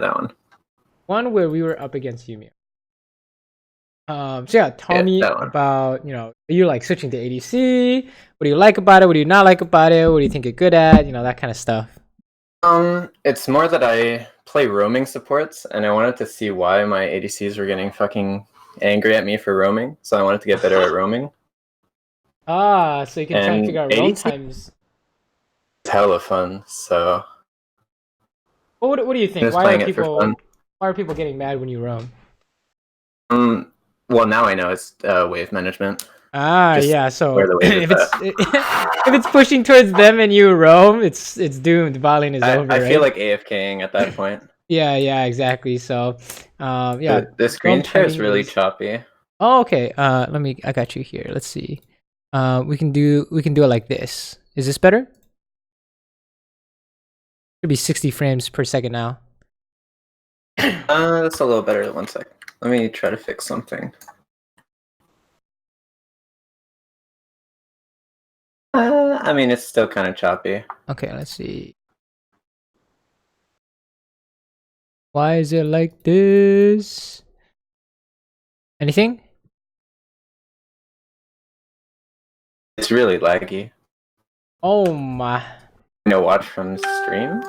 that one. One where we were up against Yumi. So yeah, tell me that one. about, are you like switching to ADC? What do you like about it? What do you not like about it? What do you think you're good at? That kind of stuff. It's more that I play roaming supports, and I wanted to see why my ADCs were getting fucking angry at me for roaming. So I wanted to get better at roaming. So you can try and And figure out roam ADC times. It's hella fun. So What do you I'm think? just playing it for fun. Why are people getting mad when you roam? Well, now I know it's wave management. Yeah. So where the wave if it's pushing towards them and you roam, it's doomed. Battling is over. I feel right? like AFKing at that point. Yeah, exactly. So, yeah. The screen share is really choppy. Oh, okay. I got you here. Let's see. We can do it like this. Is this better? Should be 60 frames per second now. That's a little better. 1 sec. Let me try to fix something. I mean, it's still kind of choppy. Okay, let's see. Why is it like this? Anything? It's really laggy. Oh my. Watch from stream?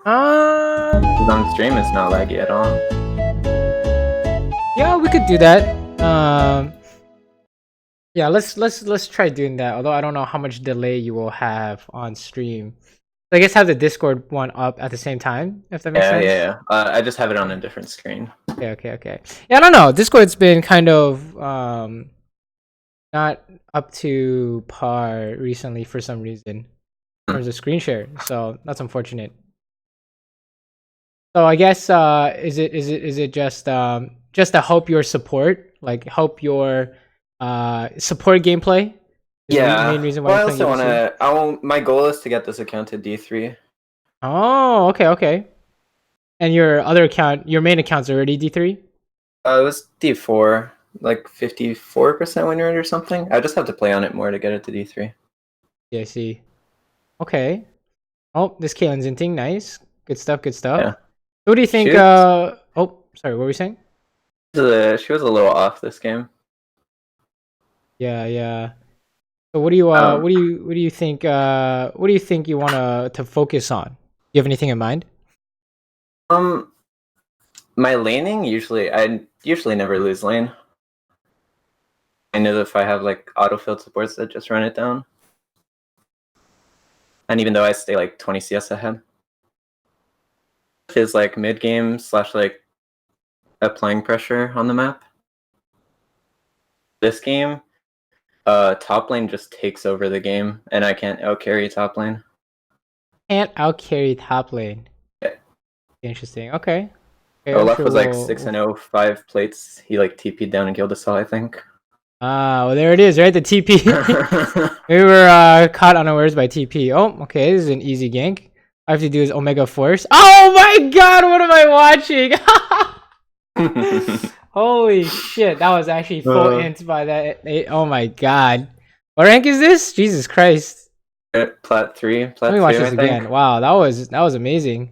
On stream, it's not laggy at all. Yeah, we could do that. Yeah, let's try doing that. Although I don't know how much delay you will have on stream. I guess have the Discord one up at the same time, if that makes sense. Yeah. I just have it on a different screen. Okay. Yeah, I don't know. Discord's been kind of not up to par recently for some reason in terms of screen share. So that's unfortunate. So I guess is it just to help your support, like help your support gameplay? Is the main reason why I also want to. My goal is to get this account to D3. Oh, okay. And your other account, your main account's already D3? It was D4, like 54% win rate or something. I just have to play on it more to get it to D3. Yeah, I see. Okay. Oh, this Caitlyn's inting, nice. Good stuff. Yeah. What do you think? Oh, sorry, what were we saying? She was a little off this game. Yeah. So what do you think? What do you think you want to focus on? Do you have anything in mind? My laning I usually never lose lane. I know that if I have like autofilled supports that just run it down, and even though I stay like 20 CS ahead, is like mid game / like applying pressure on the map. This game, top lane just takes over the game, and I can't out carry top lane. Can't out carry top lane. Yeah. Interesting. Okay. Olaf was like 6-0, 5 plates. He like TP'd down and killed us all, I think. Well, there it is, right? The TP. We were caught unawares by TP. Oh, okay. This is an easy gank. All I have to do is Omega Force. Oh my god, what am I watching? Holy shit, that was actually full int by that. Oh my god. What rank is this? Jesus Christ. Plat 3. Let me watch this again. Wow, that was amazing.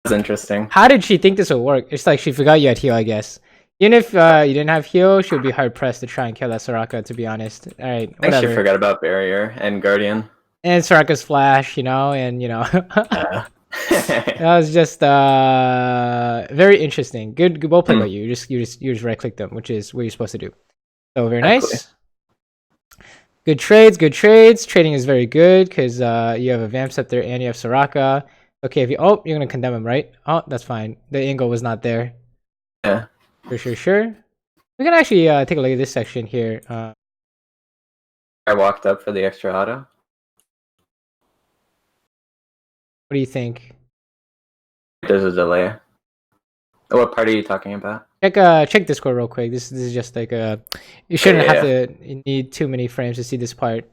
That's interesting. How did she think this would work? It's like she forgot you had heal, I guess. Even if you didn't have heal, she would be hard pressed to try and kill that Soraka, to be honest. Alright, whatever. I actually forgot about Barrier and Guardian. And Soraka's flash, and that was just very interesting. Good well played by you. You just right click them, which is what you're supposed to do. So very nice. Good trades. Trading is very good because you have a Vamp Scepter and you have Soraka. Okay, if you're gonna condemn him, right? Oh, that's fine. The angle was not there. Yeah. Sure. We can actually take a look at this section here. I walked up for the extra auto. What do you think? There's a delay. What part are you talking about? Check Discord real quick. This is just like you shouldn't have to need too many frames to see this part.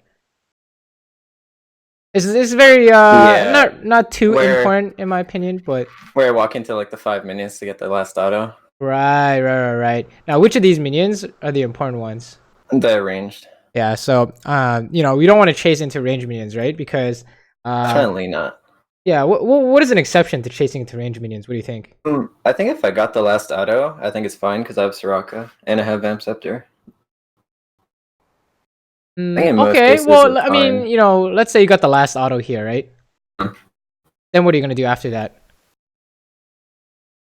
It's very not too important in my opinion, but where I walk into like the 5 minutes to get the last auto. Right. Now, which of these minions are the important ones? The ranged. Yeah. So we don't want to chase into ranged minions, right? Because definitely not. Yeah, what is an exception to chasing into range minions? What do you think? I think if I got the last auto, I think it's fine because I have Soraka and I have Vamp Scepter. I think in most Okay, cases well, it's I mean, fine. you know, let's say you got the last auto here, right? Then what are you gonna do after that?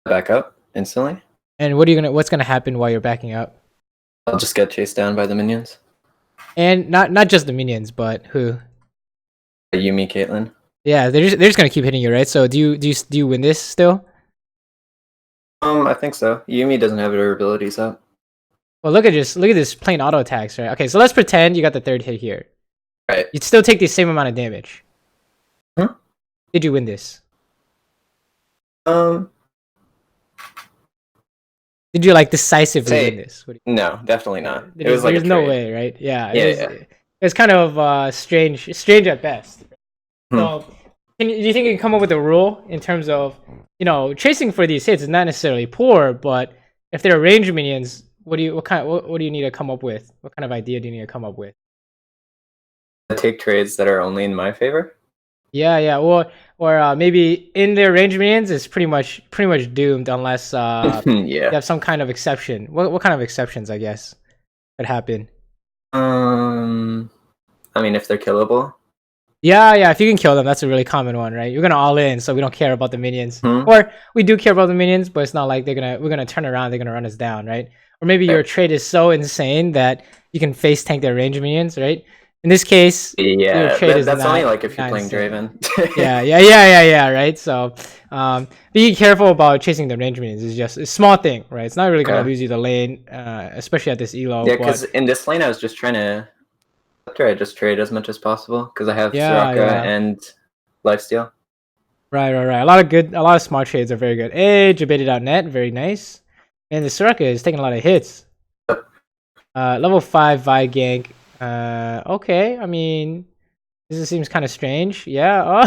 Back up instantly. And what's gonna happen while you're backing up? I'll just get chased down by the minions. And not just the minions, but who? Yumi, Caitlyn. Yeah, they're just gonna keep hitting you, right? So do you win this still? I think so. Yumi doesn't have her abilities up. Well, look at this plain auto attacks, right? Okay, so let's pretend you got the third hit here. Right. You'd still take the same amount of damage. Hmm? Did you win this? Um, Did you like decisively win this? No, definitely not. It There's was like a no trade. way, right? Yeah, Yeah. it was kind of strange at best. So, do you think you can come up with a rule in terms of, you know, chasing for these hits is not necessarily poor, but if they're range minions, what do you need to come up with? What kind of idea do you need to come up with? Take trades that are only in my favor. Yeah, or maybe in their range minions is pretty much doomed unless you Yeah. have some kind of exception. What kind of exceptions, I guess, could happen? I mean, if they're killable. Yeah, if you can kill them, that's a really common one, right? You're gonna all in, so we don't care about the minions. Hmm? Or we do care about the minions, but it's not like we're gonna turn around, they're gonna run us down, right? Or maybe your trade is so insane that you can face tank their range minions, right? In this case, your Yeah, trade is that's not, only like if you're not playing insane. Draven. Yeah, right? So be careful about chasing the range minions. It's just a small thing, right? It's not really gonna lose you the lane, especially at this elo. Yeah, because in this lane I was just trying to I just trade as much as possible because I have Soraka and lifesteal. Right. A lot of smart trades are very good. Hey, Jabeta.net, very nice. And the Soraka is taking a lot of hits. Level 5 Vi gank. Okay, I mean, this seems kind of strange. Yeah.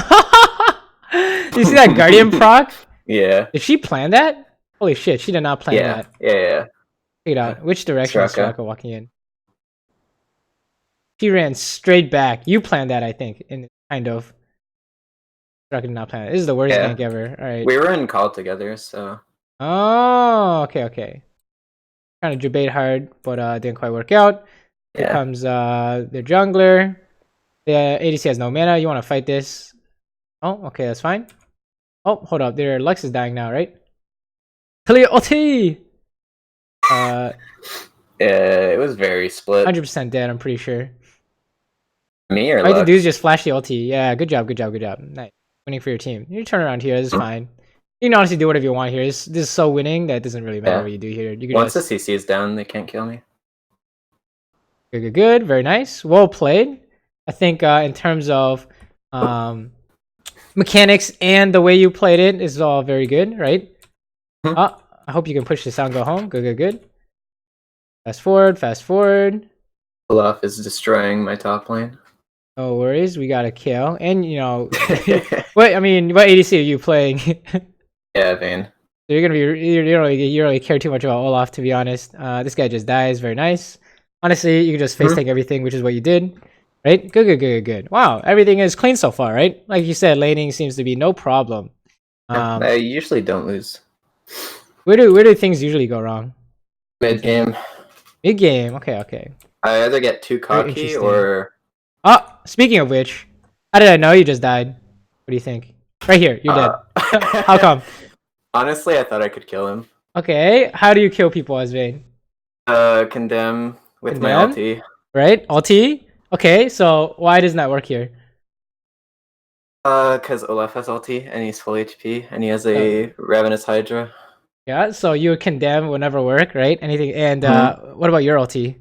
You see that Guardian proc? Yeah. Did she plan that? Holy shit, she did not plan that. Yeah. Check it out. Which direction is Soraka walking in? She ran straight back. You planned that, I think, in kind of. Soraka did not plan it. This is the worst gank ever. All right. We were in call together, so. Oh, okay. Trying to debate hard, but didn't quite work out. Here comes their jungler. The ADC has no mana. You want to fight this? Oh, okay, that's fine. Oh, hold up. Their Lux is dying now, right? Clear ulti! Yeah, it was very split. 100% dead, I'm pretty sure. Me or All you have Lux? to do is just flash the ulti. Yeah, good job. Nice. Winning for your team. You turn around here, this is fine. You can honestly do whatever you want here. This is so winning that it doesn't really matter what you do here. You can Once the CC is down, they can't kill me. Good. Very nice. Well played. I think in terms of mechanics and the way you played it is all very good, right? I hope you can push this out and go home. Good. Fast forward. Olaf is destroying my top lane. No worries, we got a kill. And you know, what ADC are you playing? Yeah, Vayne. So you're gonna be you don't really care too much about Olaf, to be honest. This guy just dies. Very nice. Honestly, you can just face tank everything, which is what you did. Right? Good. Wow, everything is clean so far, right? Like you said, laning seems to be no problem. I usually don't lose. Where do things usually go wrong? Mid game. Okay. I either get too cocky or. Oh, speaking of which, how did I know you just died? What do you think? Right here, you're dead. How come? Honestly, I thought I could kill him. Okay, how do you kill people as Vayne? Condemn with my ulti. Right, ulti. Okay, so why doesn't that work here? Because Olaf has ulti and he's full HP and he has a Ravenous Hydra. Yeah, so you condemn will never work, right? Anything. And what about your ulti?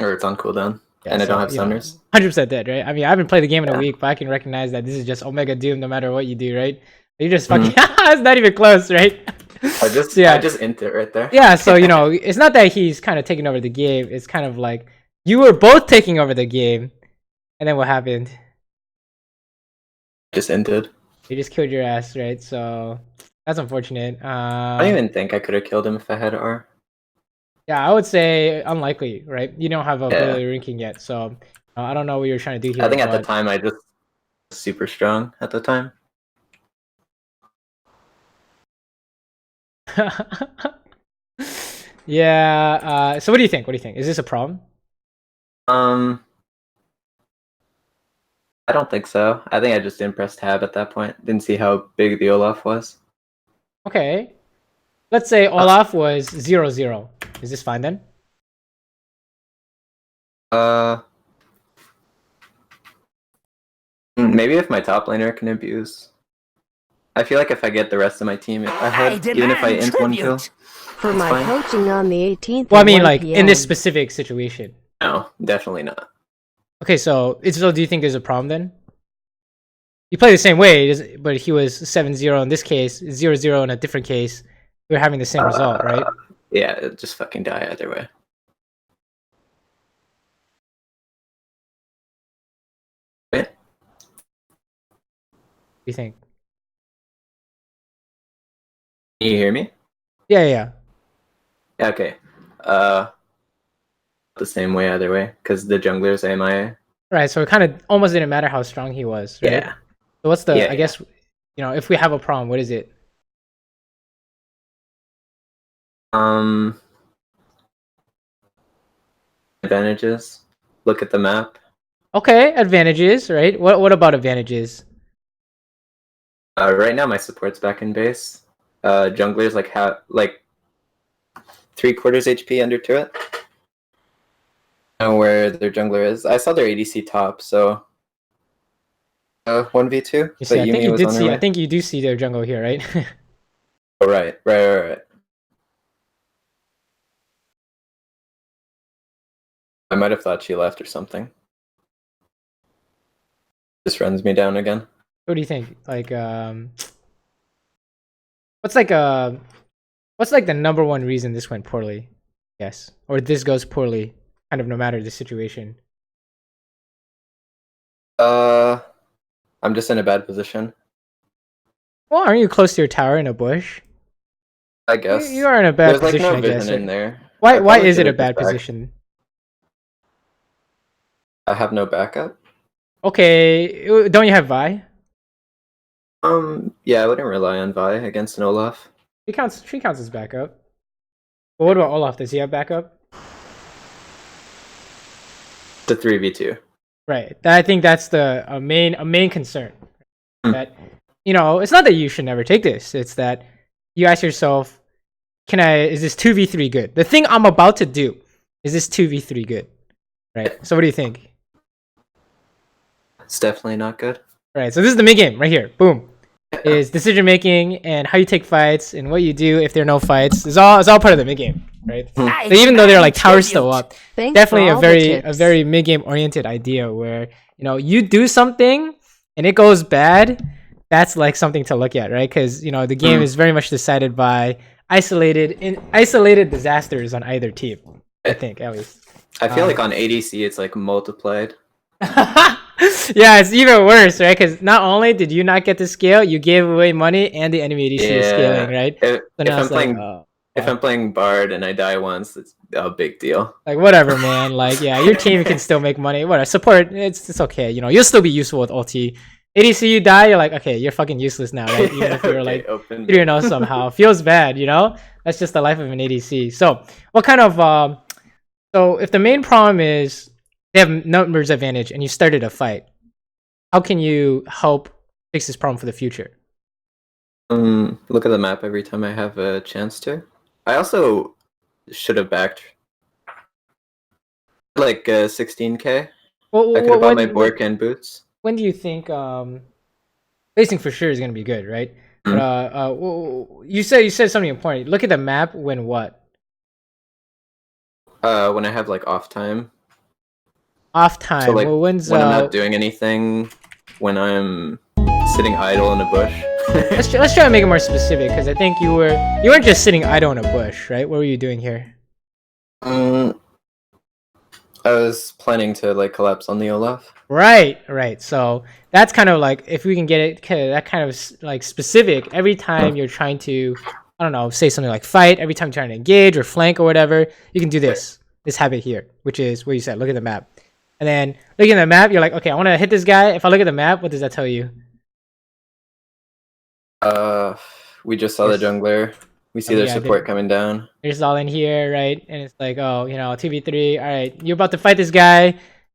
Or it's on cooldown. Yeah, and I don't have Sunders. 100% dead, right? I mean, I haven't played the game in a week, but I can recognize that this is just Omega Doom no matter what you do, right? You just fucking it's not even close, right? I just int it right there. Yeah, so you know, it's not that he's kind of taking over the game, it's kind of like you were both taking over the game, and then what happened? Just inted. You just killed your ass, right? So that's unfortunate. I don't even think I could have killed him if I had R. Yeah, I would say unlikely, right? You don't have ability ranking yet, so I don't know what you're trying to do here. I think at the time I just super strong at the time. Yeah. So what do you think? What do you think? Is this a problem? I don't think so. I think I just didn't press tab at that point. Didn't see how big the Olaf was. Okay. Let's say Olaf was 0-0. Is this fine then? Maybe if my top laner can abuse. I feel like if I get the rest of my team ahead, even if I int one kill, for my fine. coaching on the 18th. Well, I mean, like in this specific situation. No, definitely not. Okay, so do you think there's a problem then? You play the same way, but he was 7-0 in this case, 0-0 in a different case. We're having the same result, right? Yeah, it'd just fucking die either way. Wait. What do you think? Can you hear me? Yeah. Yeah, okay. The same way either way, because the jungler's AMIA. Right, so it kind of almost didn't matter how strong he was, right? Yeah. So what's the, Yeah, I guess, if we have a problem, what is it? Advantages. Look at the map. Okay, advantages, right? What about advantages? Right now my support's back in base. Jungler's like 3/4 HP under turret. I don't know where their jungler is. I saw their ADC top, so 1v2. You see, I think you do see their jungle here, right? Oh, right. I might have thought she left or something. Just runs me down again. What do you think? Like, what's like the number one reason this went poorly? Yes, or this goes poorly, kind of no matter the situation. I'm just in a bad position. Well, aren't you close to your tower in a bush? I guess you are in a bad There's position. Like no I guess. vision in there. Why is it a bad position? I have no backup. Okay, don't you have Vi? Yeah, I wouldn't rely on Vi against an Olaf. She counts as backup. But what about Olaf? Does he have backup? The 3v2. Right. I think that's a main concern. That it's not that you should never take this. It's that you ask yourself, is this 2v3 good? The thing I'm about to do, is this 2v3 good? Right. So what do you think? It's definitely not good. Right. So this is the mid game right here. Boom. Is decision making and how you take fights and what you do if there are no fights. It's all part of the mid game, right? So even though they're like towers still up, definitely a very mid game oriented idea where you do something and it goes bad. That's like something to look at, right? Because the game is very much decided by isolated disasters on either team. I think at least. I feel like on ADC it's like multiplied. Yeah, it's even worse, right? Because not only did you not get the scale, you gave away money and the enemy ADC is scaling, right? If I'm playing Bard and I die once, it's a big deal. Like whatever, man. Like your team can still make money. Whatever, support. It's okay. You'll still be useful with ulti. ADC, you die, you're like, okay, you're fucking useless now, right? Even if you're like 3-0 somehow, feels bad, That's just the life of an ADC. So, what kind of so if the main problem is they have numbers advantage and you started a fight, how can you help fix this problem for the future? Look at the map every time I have a chance to. I also should have backed like 16k. Well, I could have bought my Bork and boots. When do you think facing for sure is gonna be good, right? But you said something important. Look at the map when what? When I have like off time. Off time. So, like, when I'm not doing anything, when I'm sitting idle in a bush. let's try to make it more specific because I think you weren't just sitting idle in a bush, right? What were you doing here? I was planning to like collapse on the Olaf. Right. So that's kind of like if we can get it that kind of like specific every time you're trying to, I don't know, say something like fight. Every time you're trying to engage or flank or whatever, you can do this habit here, which is what you said. Look at the map. And then looking at the map, you're like, okay, I want to hit this guy. If I look at the map, what does that tell you? We just saw the jungler. We see their support coming down. They're just all in here, right? And it's like, oh, 2v3. All right, you're about to fight this guy.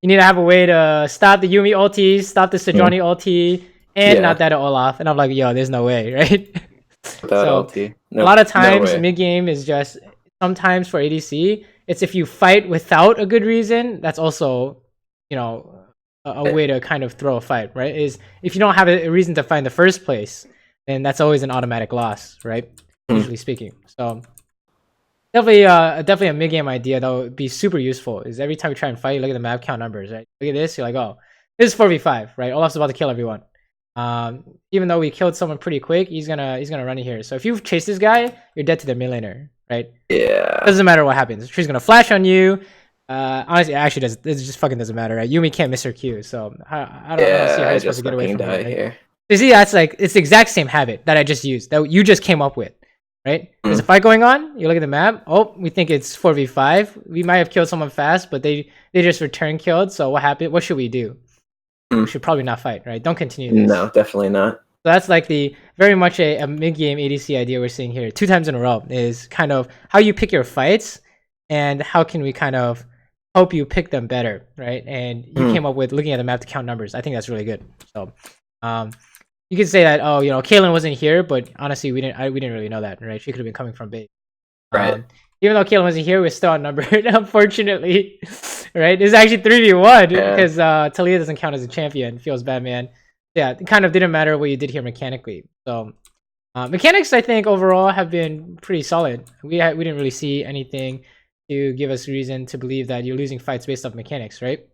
You need to have a way to stop the Yuumi ulti, stop the Sejuani ulti, and not that Olaf. And I'm like, yo, there's no way, right? Without ulti. A lot of times mid game is just sometimes for ADC, it's if you fight without a good reason, that's also, a way to kind of throw a fight, right? Is if you don't have a reason to fight in the first place, then that's always an automatic loss, right? Usually speaking. So definitely a mid game idea that would be super useful. Is every time you try and fight, you look at the map count numbers, right? Look at this, you're like, oh, this is 4v5, right? Olaf's about to kill everyone. Even though we killed someone pretty quick, he's gonna run in here. So if you chase this guy, you're dead to the mid laner, right? Yeah. Doesn't matter what happens. She's gonna flash on you. Honestly, it just fucking doesn't matter, right? Yuumi can't miss her Q, so I don't see how you're supposed to get away from it. Right? Here. You see, that's like it's the exact same habit that I just used, that you just came up with, right? There's a fight going on. You look at the map. Oh, we think it's 4v5. We might have killed someone fast, but they just return killed. So what happened? What should we do? We should probably not fight, right? Don't continue this. No, definitely not. So that's like the very much a mid-game ADC idea we're seeing here 2 times in a row, is kind of how you pick your fights and how can we kind of help you pick them better, right? And you came up with looking at the map to count numbers. I think that's really good. So you could say that, oh, Caitlyn wasn't here, but honestly, we didn't really know that, right? She could have been coming from base. Right. Even though Caitlyn wasn't here, we're still outnumbered, unfortunately. Right? It's actually 3v1 because Talia doesn't count as a champion. Feels bad, man. Yeah, it kind of didn't matter what you did here mechanically. So mechanics, I think, overall have been pretty solid. We didn't really see anything to give us reason to believe that you're losing fights based off mechanics, right?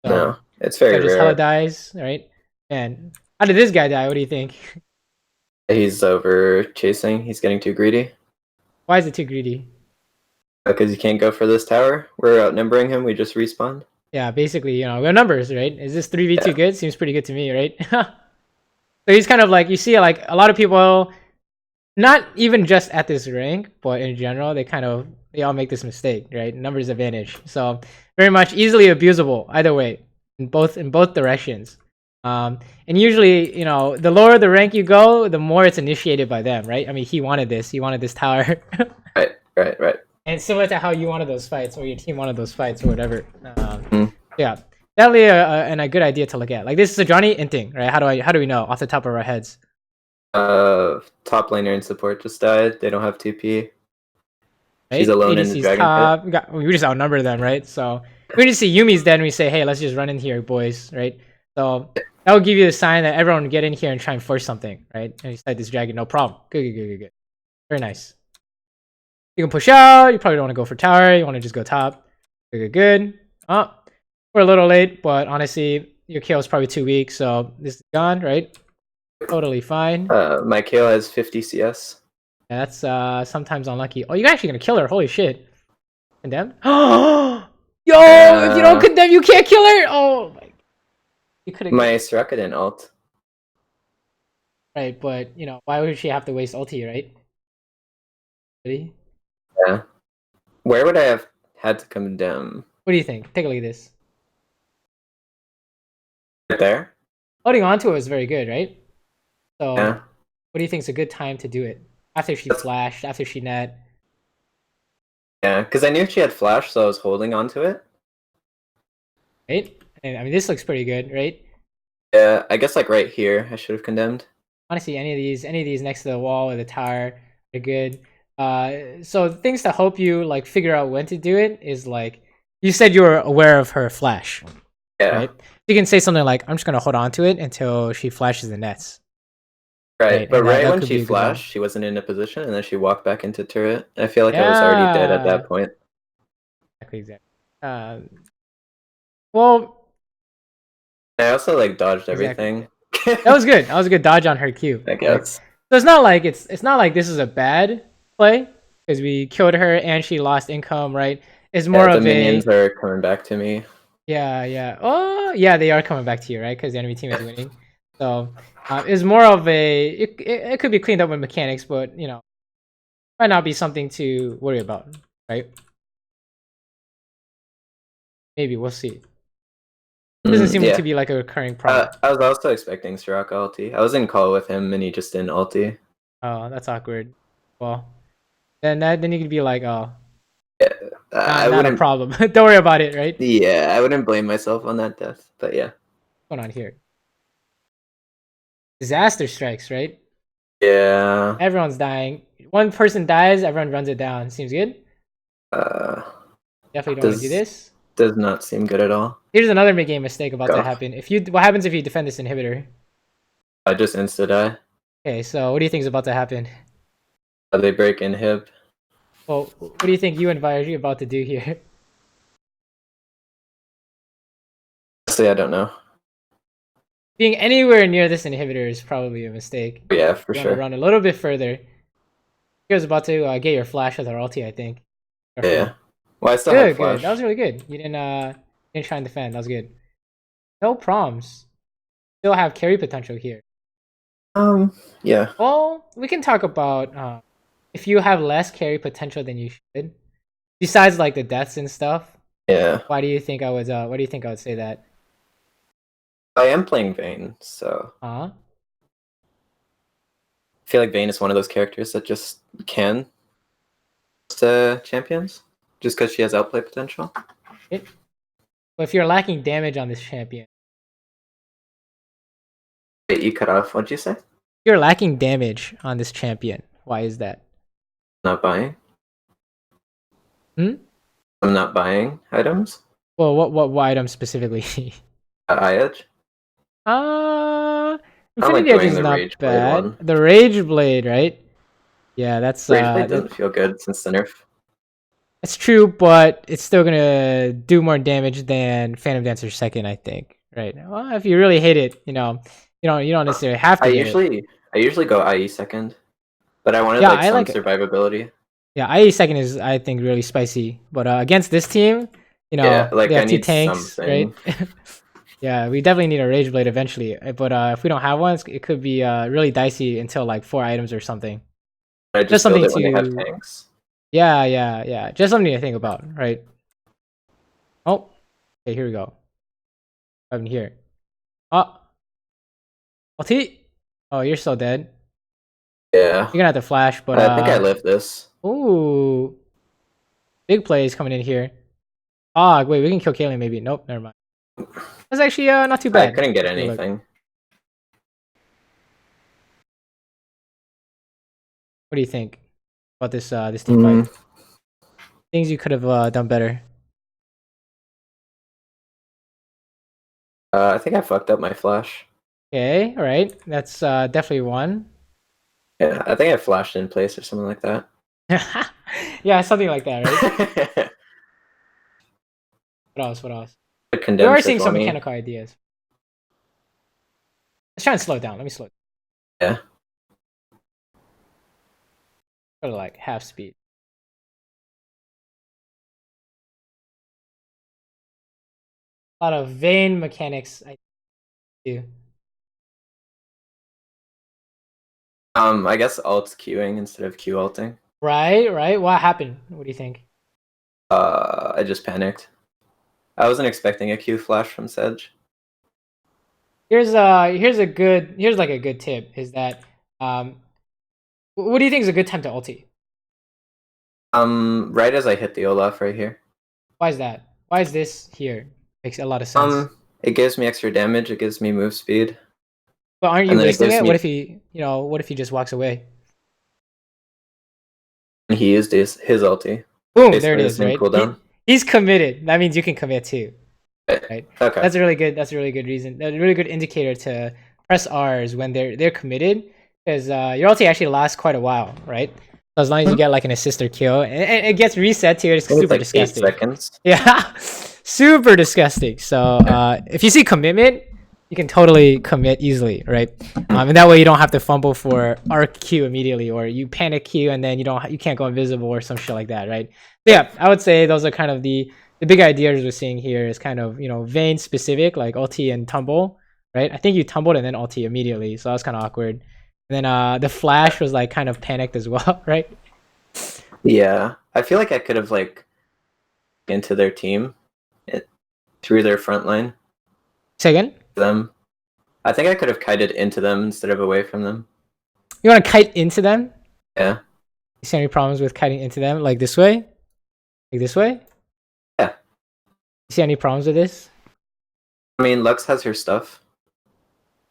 So, no, it's very rare. Just hella dies, right? And how did this guy die? What do you think? He's over chasing. He's getting too greedy. Why is it too greedy? Because he can't go for this tower. We're outnumbering him. We just respawned. Yeah, basically, we're numbers, right? Is this 3v2 good? Seems pretty good to me, right? So he's kind of like, you see, like a lot of people, not even just at this rank, but in general, they all make this mistake, right? Numbers advantage. So very much easily abusable either way, in both directions. And usually, the lower the rank you go, the more it's initiated by them, right? I mean, he wanted this tower. Right. And similar to how you wanted those fights, or your team wanted those fights, or whatever. Yeah, definitely a good idea to look at. Like this is Sejuani inting, right? How do we know off the top of our heads? Top laner and support just died. They don't have TP. Right? She's alone in the dragon pit. We just outnumber them, right? So we just see Yumi's dead, and we say, hey, let's just run in here, boys, right? So that will give you the sign that everyone will get in here and try and force something, right? And you fight this dragon, no problem. Good. Very nice. You can push out. You probably don't want to go for tower. You want to just go top. Good. Oh, we're a little late, but honestly, your KO is probably too weak, so this is gone, right? Totally fine. My KO has 50 CS. Yeah, that's sometimes unlucky. Oh, you're actually gonna kill her. Holy shit. Condemned? Yo, if you don't condemn, you can't kill her. Oh my. You could have. My Soraka didn't ult. Right, but why would she have to waste ulti, right? Ready? Yeah. Where would I have had to condemn? What do you think? Take a look at this. Right there? Holding on to it was very good, right? So, yeah. What do you think is a good time to do it? After she flashed, after she net? Yeah, because I knew she had flash, so I was holding on to it. Right? And I mean, this looks pretty good, right? Yeah, I guess like right here, I should have condemned. Honestly, any of these next to the wall or the tower are good. So things to help you like figure out when to do it is like you said you were aware of her flash. Yeah. Right? You can say something like, I'm just gonna hold on to it until she flashes the nets. Right, but right when she flashed, she wasn't in a position, and then she walked back into turret. I feel like I was already dead at that point. Exactly. Well, I also like dodged everything. That was good. That was a good dodge on her Q. I guess. So it's not like it's not like this is a bad play because we killed her and she lost income, right? It's more of the minions are coming back to me. Yeah. Oh, yeah, they are coming back to you, right? Because the enemy team is winning. So it's more of a it could be cleaned up with mechanics, but might not be something to worry about, right? Maybe we'll see. Doesn't seem Yeah. to be like a recurring problem. I was also expecting Soraka ulti. I was in call with him and he just didn't ulti. Oh, that's awkward. Well, then you could be like, oh, Yeah, I not a wouldn't. problem. Don't worry about it, right? Yeah, I wouldn't blame myself on that death. But yeah. What's going on here? Disaster strikes, right? Yeah. Everyone's dying. One person dies, everyone runs it down. Seems good. Definitely don't want to do this. Does not seem good at all. Here's another mid-game mistake about Go. to happen. What happens if you defend this inhibitor? I just insta die. Okay, so what do you think is about to happen? They break inhib. Well, what do you think you and Virgie are about to do here? Honestly, I don't know. Being anywhere near this inhibitor is probably a mistake. Yeah, for You sure. want to run a little bit further. You was about to get your flash with our ulti, I think. Yeah. Well, I still have flash. Good. That was really good. You didn't try and defend. That was good. No proms. Still have carry potential here. Yeah. Well, we can talk about if you have less carry potential than you should. Besides like the deaths and stuff. Yeah. Why do you think I would say that? I am playing Vayne, so Huh? I feel like Vayne is one of those characters that just can champions just because she has outplay potential. But if you're lacking damage on this champion, Wait, you cut off. What'd you say? you're lacking damage on this champion. Why is that? Not buying. Hmm? I'm not buying items. Well, what item specifically? Eye edge. Infinity Edge is not bad. The Rage Blade, right? Yeah, that's Rage Blade doesn't feel good since the nerf. It's true, but it's still gonna do more damage than Phantom Dancer second, I think. Right? Well, if you really hit it, you don't necessarily have to. I usually go IE second, but I wanted some survivability. Yeah, IE second is I think really spicy, but against this team, they have two tanks, right? Yeah, we definitely need a Rage Blade eventually, but if we don't have one, it could be really dicey until like 4 items or something. I just something to when they have tanks. Yeah. Just something to think about, right? Oh, okay, here we go. I'm here. Oh, ulti. Oh, you're so dead. Yeah. You're gonna have to flash, but I think I live this. Ooh, big plays coming in here. Ah, wait, we can kill Kaylin maybe. Nope, never mind. That's actually not too bad. I couldn't get anything. What do you think about this team fight? Things you could have done better. I think I fucked up my flash. Okay, all right. That's definitely one. Yeah, I think I flashed in place or something like that. Yeah, something like that, right? What else? We are seeing some mechanical ideas. Let's try and slow it down. Let me slow it down. Yeah. Go to like half speed. A lot of Vayne mechanics I do. I guess alt's queuing instead of Q alting. Right. What happened? What do you think? I just panicked. I wasn't expecting a Q flash from Sedge. Here's a good tip is that what do you think is a good time to ulti? Right as I hit the Olaf right here. Why is that? Why is this here? Makes a lot of sense. It gives me extra damage, it gives me move speed. But aren't you wasting it? What if he just walks away? He used his ulti. Boom, there it is, right? He's committed. That means you can commit too. Right? Okay. That's a really good reason. A really good indicator to press R's when they're committed, because your ulti actually lasts quite a while, right? So as long as you get like an assist or kill, and it gets reset to it's super disgusting. 8 seconds. Yeah, super disgusting. So if you see commitment, you can totally commit easily, right? And that way you don't have to fumble for arc Q immediately, or you panic Q and then you can't go invisible or some shit like that, right? But yeah, I would say those are kind of the big ideas we're seeing here. Is kind of Vayne specific, like ulti and tumble, right? I think you tumbled and then ulti immediately, so that was kind of awkward. And then the flash was like kind of panicked as well, right? Yeah, I feel like I could have like into their team through their front line. Say again? Them. I think I could have kited into them instead of away from them. You want to kite into them? Yeah. You see any problems with kiting into them? Like this way? Like this way? Yeah. You see any problems with this? I mean, Lux has her stuff.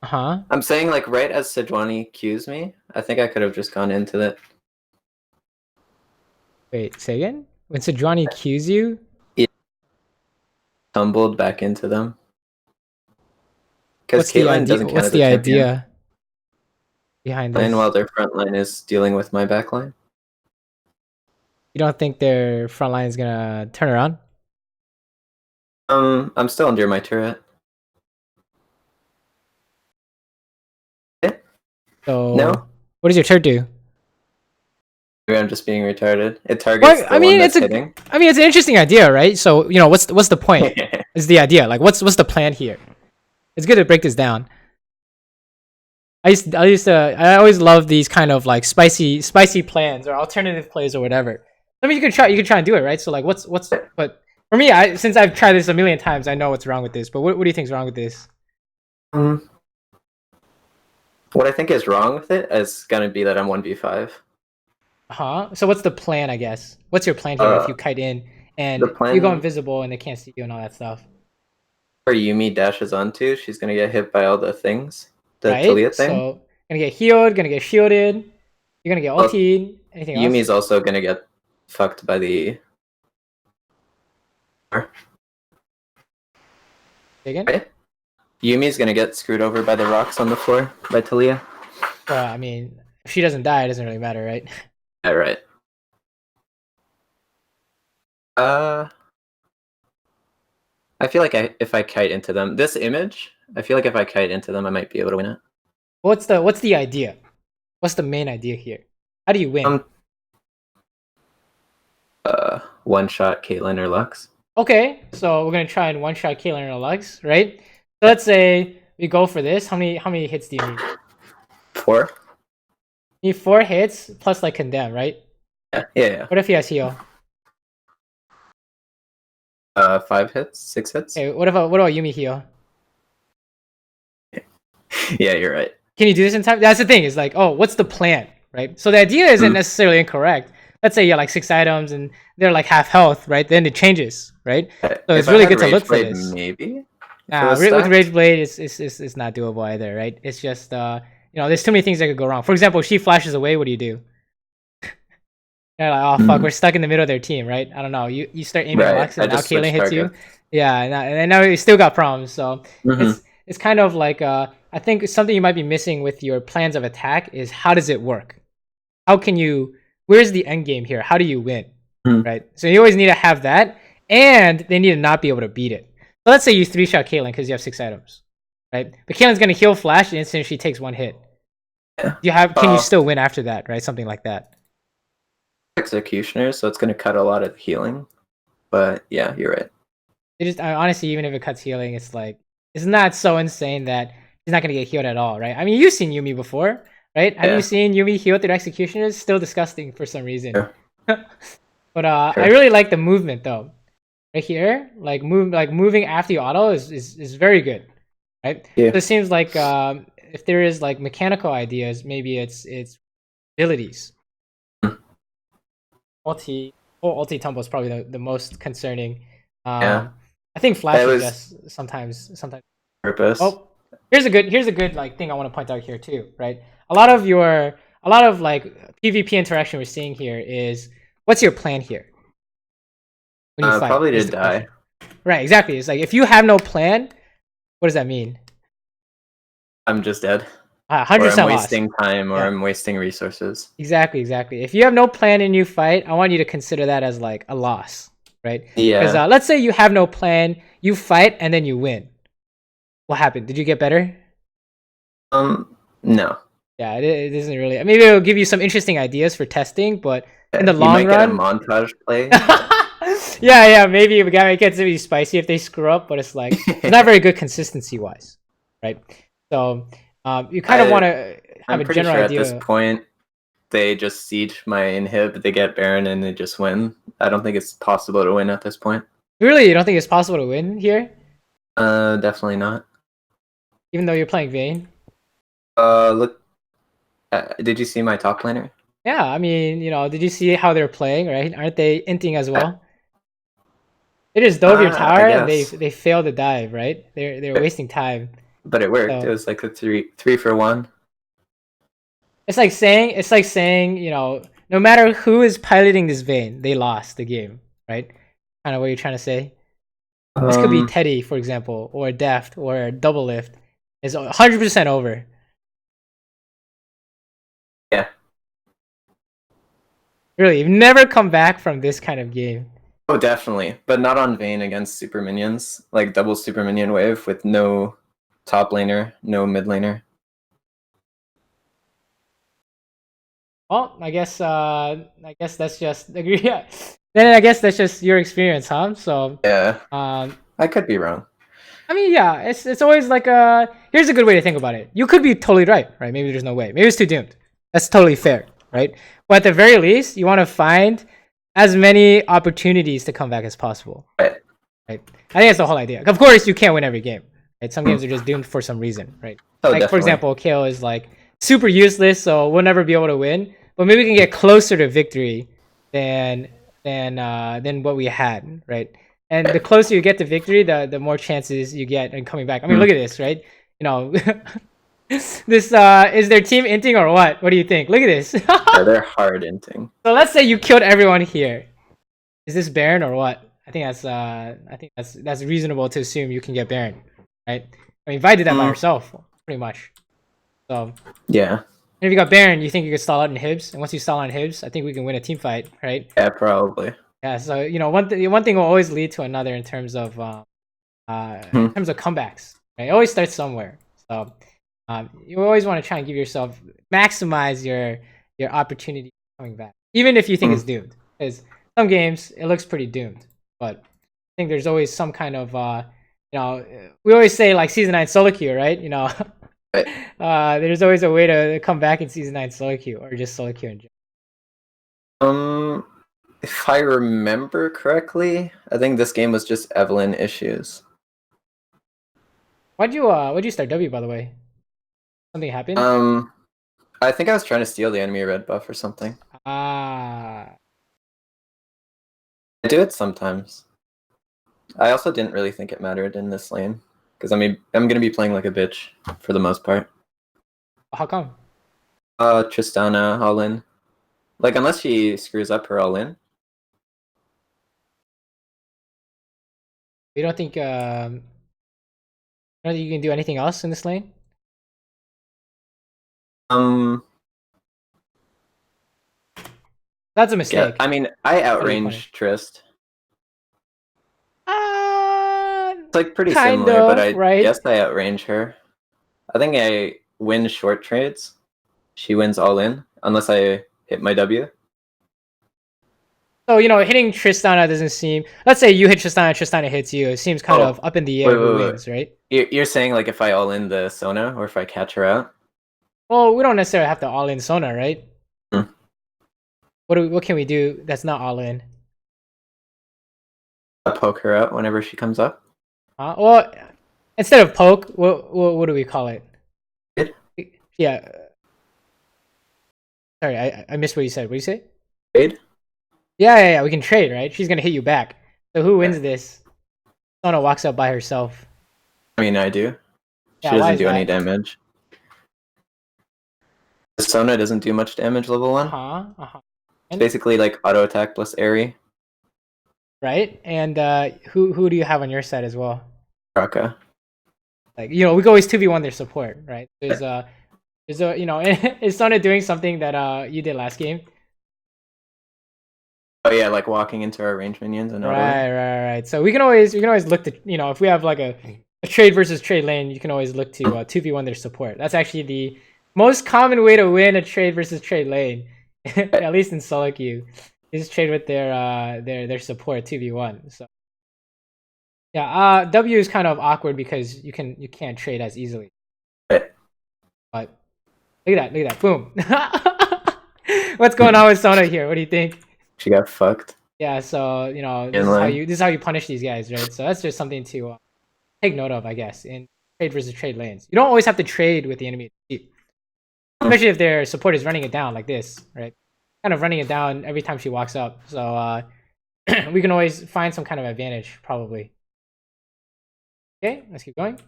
Uh-huh. I'm saying, like, right as Sejuani cues me, I think I could have just gone into it. Wait, say again? When Sejuani cues you? Tumbled back into them. Because What's the Caitlyn idea? doesn't count What's as the a champion. idea behind this? And while their front line is dealing with my back line. You don't think their front line is gonna turn around? I'm still under my turret. So No? what does your turret do? Maybe I'm just being retarded. It targets Well, the I mean, one that's it's hitting. I mean, it's an interesting idea, right? So you know, what's the point? Is the idea like what's the plan here? It's good to break this down. I always love these kind of like spicy plans or alternative plays or whatever. I mean, you can try and do it, right? So like, but for me, since I've tried this a million times, I know what's wrong with this. But what do you think's wrong with this? What I think is wrong with it is gonna be that I'm 1v5. So what's the plan? I guess. What's your plan here if you kite in and you go invisible and they can't see you and all that stuff? Where Yumi dashes onto, she's gonna get hit by all the things. The Right? Talia thing. So gonna get healed, gonna get shielded. You're gonna get ultied. Anything else? Yumi's also gonna get fucked by the. Again? Right? Yumi's gonna get screwed over by the rocks on the floor by Talia. Well, I mean, if she doesn't die, it doesn't really matter, right? Yeah, right. I feel like if I kite into them, this image, I feel like if I kite into them, I might be able to win it. What's the idea? What's the main idea here? How do you win? One shot Caitlyn or Lux. Okay, so we're gonna try and one shot Caitlyn or Lux, right? So let's say we go for this. How many hits do you need? 4. You need 4 hits plus like condemn, right? Yeah. What if he has heal? 5 hits, 6 hits. Okay, what about Yumi heal? Yeah, you're right. Can you do this in time? That's the thing. Is like, oh, what's the plan, right? So the idea isn't necessarily incorrect. Let's say you have like 6 items and they're like half health, right? Then it changes, right? So it's really good to look for this. Maybe. With Rage Blade, it's not doable either, right? It's just you know, there's too many things that could go wrong. For example, if she flashes away, what do you do? They're like, oh fuck, we're stuck in the middle of their team, right? I don't know. You start aiming at Lux and now Caitlyn hits you. Yeah, and now you still got problems. So it's kind of like I think something you might be missing with your plans of attack is how does it work? How can you? Where's the end game here? How do you win? Right. So you always need to have that, and they need to not be able to beat it. So let's say you 3-shot Caitlyn because you have 6 items, right? But Caitlyn's gonna heal flash the instant she takes 1 hit. Can you still win after that, right? Something like that. Executioner, so it's gonna cut a lot of healing. But yeah, you're right. It just honestly, even if it cuts healing, it's like it's not so insane that she's not gonna get healed at all, right? I mean, you've seen Yumi before, right? Have you seen Yumi heal through executioner? It's still disgusting for some reason. But I really like the movement though. Right here, moving after you auto is very good, right? Yeah. So it seems like if there is like mechanical ideas, maybe it's abilities. Ulti tumble is probably the most concerning. I think flash is just sometimes purpose. Oh, here's a good like thing I want to point out here too, right? A lot of like PvP interaction we're seeing here is what's your plan here? When you fight, probably to die. Right, exactly. It's like if you have no plan, what does that mean? I'm just dead. 100% I'm wasting time or I'm wasting resources. Exactly. If you have no plan and you fight, I want you to consider that as like a loss, right? Yeah. Because let's say you have no plan, you fight, and then you win. What happened? Did you get better? No. Yeah, it isn't really. Maybe it'll give you some interesting ideas for testing, but in the long run, you might get a montage play. yeah, maybe it gets to be spicy if they screw up, but it's like it's not very good consistency wise, right? So you kind of want to have a general idea. At this point, they just siege my inhib, they get Baron, and they just win. I don't think it's possible to win at this point. Really, you don't think it's possible to win here? Definitely not. even though you're playing Vayne. Look. Did you see my top laner? Yeah, I mean, you know, did you see how they're playing? Right? Aren't they inting as well? They just dove your I tower and guess. they failed to dive. Right? They're wasting time. But it worked. So It was like a three for one. it's like saying, you know, no matter who is piloting this Vayne, they lost the game. Right? Kind of what you're trying to say. This could be Um. Teddy, for example, or Deft, or Double Lift. It's 100% over. Yeah. Really, you've never come back from this kind of game. Oh, definitely. But not on Vayne against super minions. Like double super minion wave with no top laner, no mid laner. Well, I guess that's just agree. Yeah. Then I guess that's just your experience, huh? So Yeah. um, I could be wrong. I mean, yeah, it's always like here's a good way to think about it. You could be totally right? Maybe there's no way. Maybe it's too doomed. That's totally fair, right? But at the very least, you want to find as many opportunities to come back as possible. Right. Right. I think that's the whole idea. Of course, you can't win every game. Right. Some games are just doomed for some reason. Right. Oh, Like for definitely. example, KO is like super useless, so we'll never be able to win. But maybe we can get closer to victory than what we had. Right. And the closer you get to victory, the more chances you get in coming back. I mean, look at this, right? You know, this is their team inting or what? What do you think? Look at this. Yeah, they're hard inting. So let's say you killed everyone here. Is this Baron or what? I think that's reasonable to assume you can get Baron, right? I mean, Vi did that by herself, pretty much. So Yeah. if you got Baron, you think you could stall out in Hibs, and once you stall on Hibs, I think we can win a team fight, right? Yeah, probably. Yeah. So you know, one thing will always lead to another in terms of comebacks. Right? It always starts somewhere. So you always want to try and give yourself maximize your opportunity coming back, even if you think it's doomed. Because some games it looks pretty doomed, but I think there's always some kind of you know, we always say like season 9 solo queue, right? You know, there's always a way to come back in season 9 solo queue or just solo queue in general. If I remember correctly, I think this game was just Evelyn issues. Why'd you start W, by the way? Something happened? I think I was trying to steal the enemy red buff or something. Ah. I do it sometimes. I also didn't really think it mattered in this lane. Because I mean, I'm gonna be playing like a bitch for the most part. How come? Tristana all in. Like unless she screws up her all in. You don't think you can do anything else in this lane? That's a mistake. Yeah, I mean, I outrange Trist. It's like pretty similar, but I guess I outrange her. I think I win short trades. She wins all in, unless I hit my W. So, you know, hitting Tristana doesn't seem... Let's say you hit Tristana, Tristana hits you. It seems kind of up in the air who wins, right? You're saying like if I all in the Sona, or if I catch her out? Well, we don't necessarily have to all in Sona, right? What can we do that's not all in? I poke her out whenever she comes up. Well, instead of poke, what do we call it? Trade? Yeah. Sorry, I missed what you said. What did you say? Trade? Yeah. We can trade, right? She's gonna hit you back. So who wins this? Sona walks up by herself. I mean, I do. She Yeah, doesn't do any damage. Sona doesn't do much damage level 1. It's basically like auto attack plus airy. Right? And who do you have on your side as well? Raka. Like, you know, we can always 2v1 their support, right? There's a you know, is Sona doing something that you did last game? Oh yeah, like walking into our range minions and right. So we can always look to, you know, if we have like a trade versus trade lane, you can always look to 2v1 their support. That's actually the most common way to win a trade versus trade lane, at least in solo queue. You just trade with their support 2v1. So yeah, W is kind of awkward because you can't trade as easily. Right. But look at that, boom. What's going on with Sona here? What do you think? She got fucked. Yeah, so you know this is how you punish these guys, right? So that's just something to take note of, I guess, in trade versus trade lanes. You don't always have to trade with the enemy, especially if their support is running it down like this, right? Kind of running it down every time she walks up. So we can always find some kind of advantage, probably. Okay, let's keep going.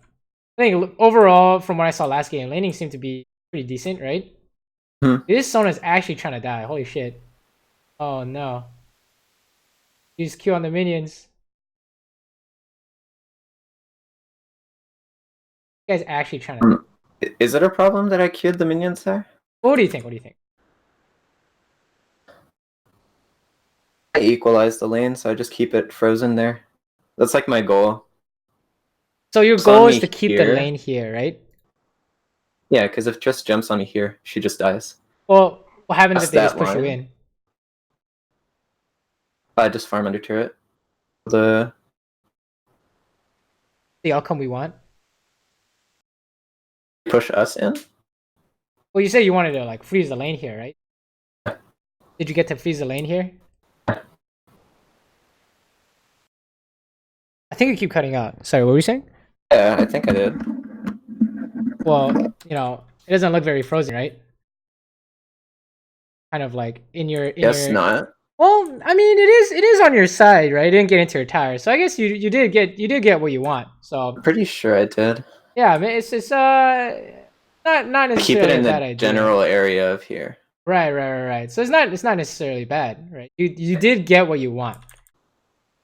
I think overall, from what I saw last game, laning seemed to be pretty decent, right? This Sona's actually trying to die. Holy shit. Oh no. Use Q on the minions. This guy's actually trying to... Is it a problem that I queued the minions there? What do you think? What do you think? I equalize the lane, so I just keep it frozen there. That's like my goal. So your goal is to keep the lane here, right? Yeah, because if Triss jumps on me here, she just dies. Well, what happens if they just push you in? I just farm under turret. The outcome we want. Push us in? Well, you said you wanted to like freeze the lane here, right? Did you get to freeze the lane here? I think you keep cutting out. Sorry, what were you saying? Yeah, I think I did. Well, you know, it doesn't look very frozen, right? Kind of like in your... Not. Well, I mean, it is on your side, right? It didn't get into your tire, so I guess you did get what you want. So I'm pretty sure I did. Yeah, I mean, it's not necessarily keep it in a bad the idea. general area of here. Right. So it's not necessarily bad, right? You did get what you want.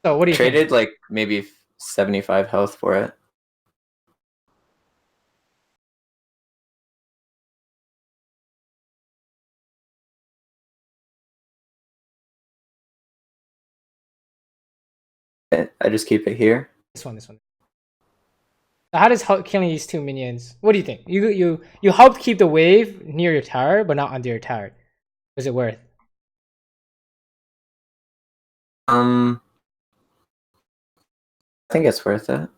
So what do you traded think? like maybe 75 health for it. I just keep it here. This one. So how does killing these two minions? What do you think? You helped keep the wave near your tower, but not under your tower. Was it worth? I think it's worth it.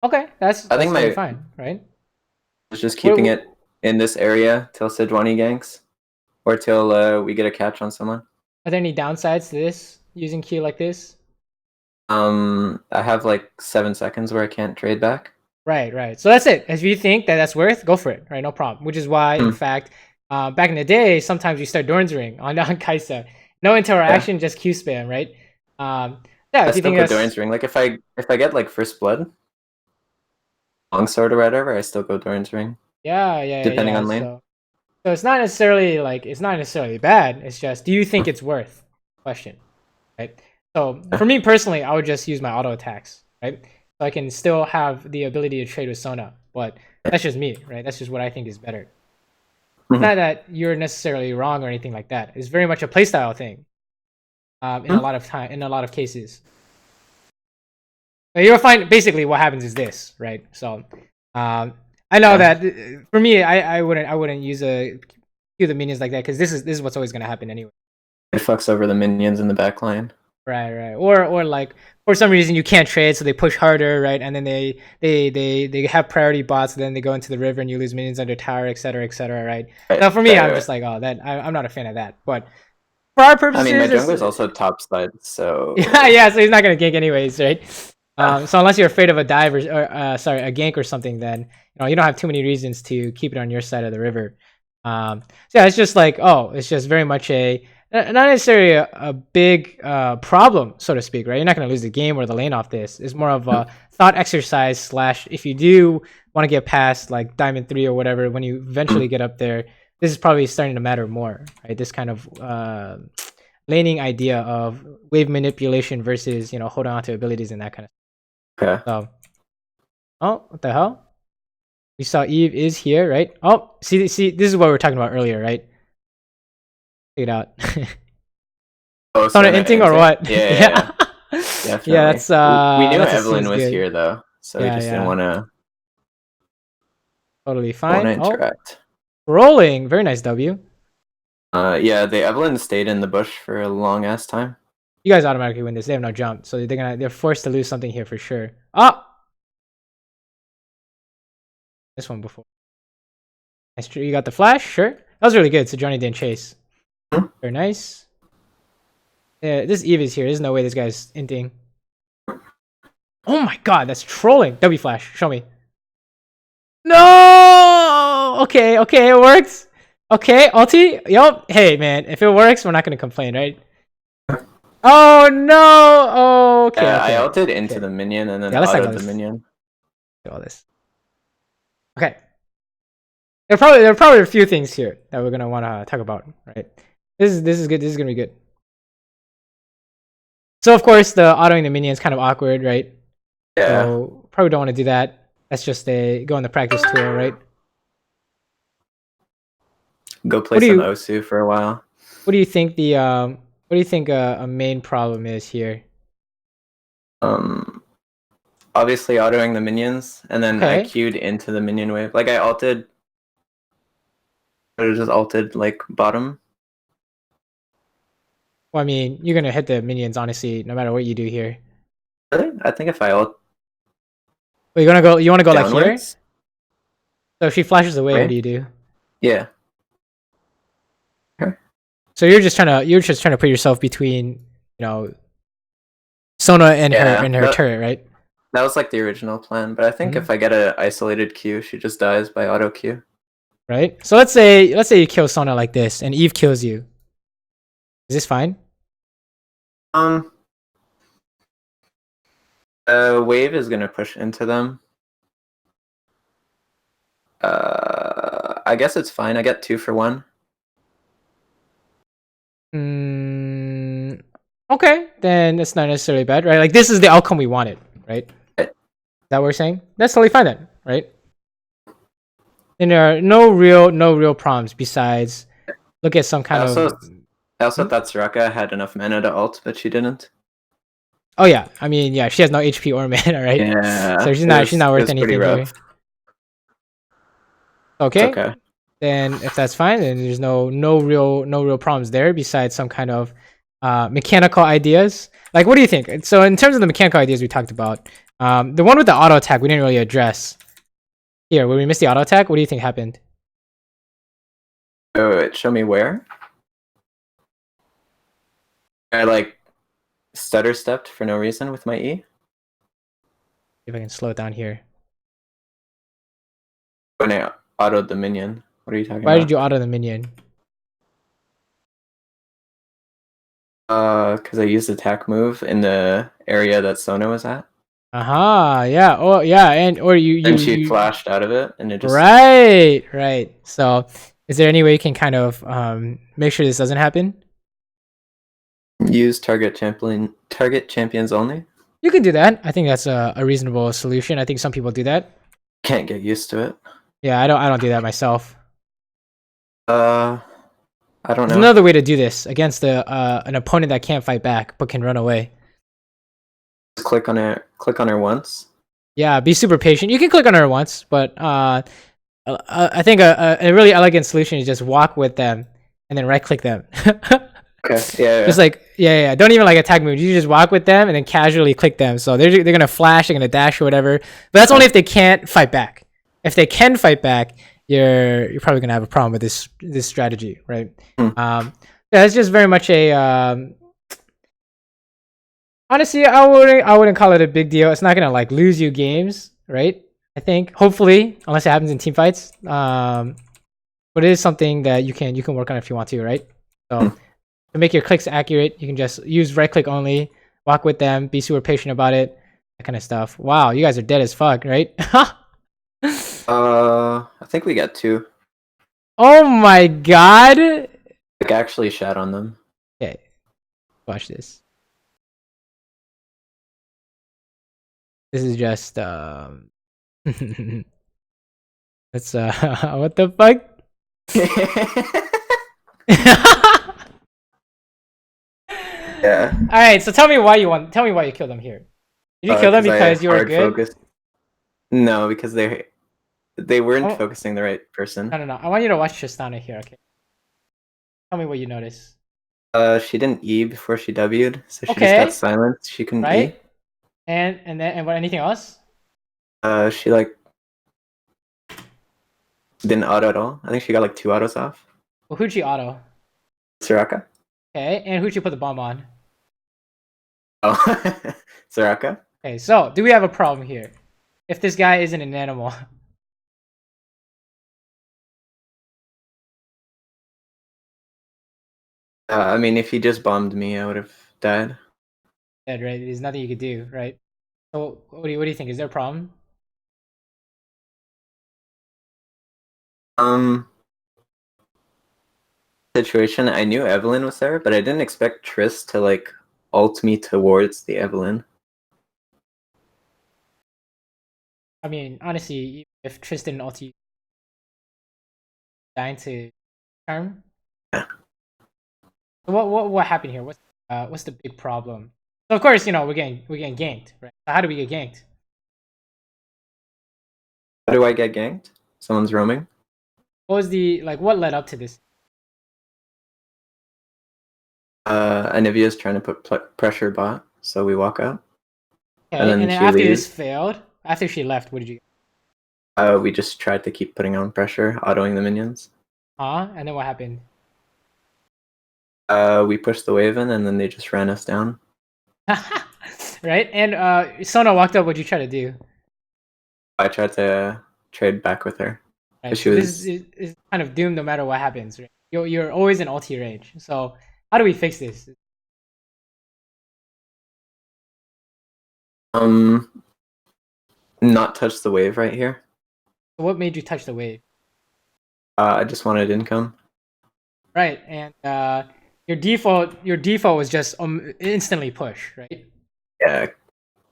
Okay, that's totally fine, right? It's just keeping it in this area till Sejuani ganks, or till we get a catch on someone. Are there any downsides to this using Q like this? I have like 7 seconds where I can't trade back. Right. So that's it. If you think that's worth, go for it. Right, no problem. Which is why, in fact, back in the day, sometimes you start Dorn's Ring on Kai'Sa. No interaction, just Q spam, right? I still go Dorn's Ring. Like if I get like first blood, longsword or whatever, I still go Dorn's Ring. Yeah. Depending on lane. So it's not necessarily bad. It's just, do you think it's worth? Question, right? So for me personally, I would just use my auto attacks, right? So I can still have the ability to trade with Sona, but that's just me, right? That's just what I think is better. It's not that you're necessarily wrong or anything like that. It's very much a playstyle thing. In a lot of cases. But you'll find basically what happens is this, right? So I know that for me, I wouldn't use a Q the minions like that, because this is what's always gonna happen anyway. It fucks over the minions in the back line. Right. Or like for some reason you can't trade, so they push harder, right? And then they have priority bots, then they go into the river and you lose minions under tower, etc., right? Now for me, I'm just like, oh, I'm not a fan of that. But for our purposes, I mean, my jungler's also top side, so yeah, so he's not gonna gank anyways, right? So unless you're afraid of a dive or a gank or something, then you don't have too many reasons to keep it on your side of the river. So yeah, it's just like, it's just very much not necessarily a big problem, so to speak, right? You're not going to lose the game or the lane off this. It's more of a thought exercise / if you do want to get past like Diamond 3 or whatever, when you eventually get up there, this is probably starting to matter more, right? This kind of laning idea of wave manipulation versus, holding on to abilities and that kind of stuff. So, what the hell? We saw Eve is here, right? Oh, see, this is what we were talking about earlier, right? Check it out. Sona inting or what? Yeah. Definitely. Yeah, that's we knew that's Evelyn was here though, so we just didn't want to. Totally fine. Interact. Rolling, very nice W. Yeah, the Evelyn stayed in the bush for a long ass time. You guys automatically win this. They have no jump, so they're forced to lose something here for sure. Oh, this one before. Nice, you got the flash, sure. That was really good. So Johnny didn't chase. Very nice. Yeah, this Eve is here. There's no way this guy's inting. Oh my god, that's trolling. W flash, show me. No! Okay, okay, it works. Okay, ulti. Yup. Hey, man, if it works, we're not gonna complain, right? Oh no! Oh, okay, Yeah, okay. I ulted into Okay. the minion and then Yeah, let's not go autoed the this. minion. Do all this. Okay. There are probably a few things here that we're gonna want to talk about, right? This is good. This is gonna be good. So of course, the autoing the minion is kind of awkward, right? Yeah. So probably don't want to do that. That's just go in the practice tool, right? Go play What do some you Osu for a while. What do you think what do you think a main problem is here? Obviously autoing the minions, and then I Okay. queued into the minion wave. Like I ulted, or just ulted like bottom. Well, I mean, you're gonna hit the minions honestly, no matter what you do here. Really? I think if I ult Well, you wanna go like here? downwards, So if she flashes away, what right? do you do? Yeah. So you're just trying to put yourself between, Sona and Yeah, her turret, right? that was like the original plan, but I think if I get a isolated Q, she just dies by auto Q. Right? So let's say you kill Sona like this and Eve kills you. Is this fine? Wave is gonna push into them. I guess it's fine. I get 2 for 1. Okay, then that's not necessarily bad, right? Like this is the outcome we wanted, right? Right. Is that what we're saying? That's totally fine then, right? And there are no real problems besides look at some kind I of. also thought Soraka had enough mana to ult, but she didn't. Oh yeah, I mean yeah, she has no HP or mana, right? Yeah. So she's not worth anything here. Okay. It's okay. Then if that's fine, then there's no real problems there besides some kind of mechanical ideas. Like what do you think? So in terms of the mechanical ideas we talked about, the one with the auto attack we didn't really address. Here, when we missed the auto attack, what do you think happened? Oh, show me where. I like stutter stepped for no reason with my E. If I can slow it down here. When I autoed the minion. What are you talking about? Why did you auto the minion? Because I used attack move in the area that Sona was at. Yeah. Oh yeah, and She flashed out of it, and it just right. So, is there any way you can kind of make sure this doesn't happen? use target champions only. You can do that. I think that's a reasonable solution. I think some people do that. Can't get used to it. Yeah, I don't do that myself. I don't know. There's another way to do this against an opponent that can't fight back but can run away. Just click on her once. Yeah, be super patient. You can click on her once, but I think a really elegant solution is just walk with them and then right click them. Okay. Yeah. Just like yeah. Don't even like attack moves. You just walk with them and then casually click them. So they're gonna flash, they're gonna dash or whatever. But that's only if they can't fight back. If they can fight back, you're probably gonna have a problem with this strategy, right? Yeah, it's just very much a honestly, I wouldn't call it a big deal. It's not gonna like lose you games, right? I think hopefully, unless it happens in team fights. But it is something that you can work on if you want to, right? So to make your clicks accurate, you can just use right click only, walk with them, be super patient about it, that kind of stuff. Wow, you guys are dead as fuck, right? I think we got 2. Oh my god! Like actually shat on them. Okay, watch this. This is just That's what the fuck? Yeah. All right, so tell me why you killed them here. Did you kill them because you were good? Focused. No, because they weren't focusing the right person. No. I want you to watch Tristana here, okay? Tell me what you notice. She didn't E before she W'd, so she just got silenced. She couldn't right? E. And what? Anything else? She like didn't auto at all. I think she got like 2 autos off. Well, who'd she auto? Soraka. Okay, and who'd you put the bomb on? Oh, Soraka. Okay, so do we have a problem here? If this guy isn't an animal. I mean, if he just bombed me, I would have died. Dead, right? There's nothing you could do, right? So what do you think? Is there a problem? Um, Situation. I knew Evelyn was there, but I didn't expect Triss to like ult me towards the Evelyn. I mean, honestly, if Tristan ulti dying to charm, Yeah. so what happened here? What's the big problem? So of course, you know, we're getting ganked, right? So how do we get ganked? How do I get ganked? Someone's roaming. What was the what led up to this? Anivia's trying to put pressure bot, so we walk out. Okay, And then she after leaves. this failed, after she left, what did you? We just tried to keep putting on pressure, autoing the minions. And then what happened? We pushed the wave in, and then they just ran us down. Right? And Sona walked up. What'd you try to do? I tried to trade back with her. Right, She so was. this is kind of doomed no matter what happens. Right? You're always in ulti range. So how do we fix this? Not touch the wave right here. What made you touch the wave? I just wanted income. Right, and your default was just instantly push, right? Yeah.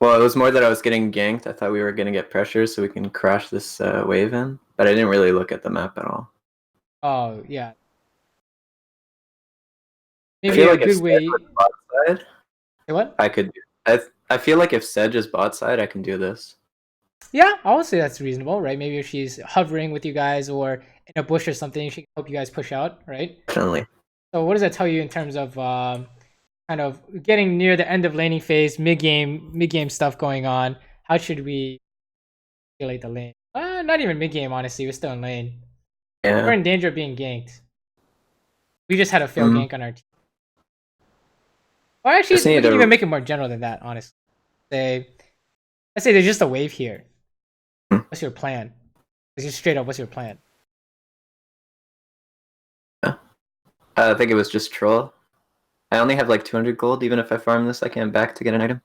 Well, it was more that I was getting ganked. I thought we were gonna get pressure so we can crash this wave in, but I didn't really look at the map at all. Oh yeah. I Maybe feel a like if good Sedge way. was bot side, Say what? I could. I feel like if Sedge is bot side, I can do this. Yeah, I would say that's reasonable, right? Maybe if she's hovering with you guys or in a bush or something, she can help you guys push out, right? Definitely. So what does that tell you in terms of kind of getting near the end of laning phase, mid game stuff going on? How should we manipulate the lane? Not even mid game, honestly. We're still in lane. Yeah. We're in danger of being ganked. We just had a failed gank on our team. Or actually, Just we need can to- even make it more general than that, honestly. Let's say there's just a wave here. What's your plan? Just straight up, what's your plan? I think it was just troll. I only have like 200 gold. Even if I farm this, I can back to get an item.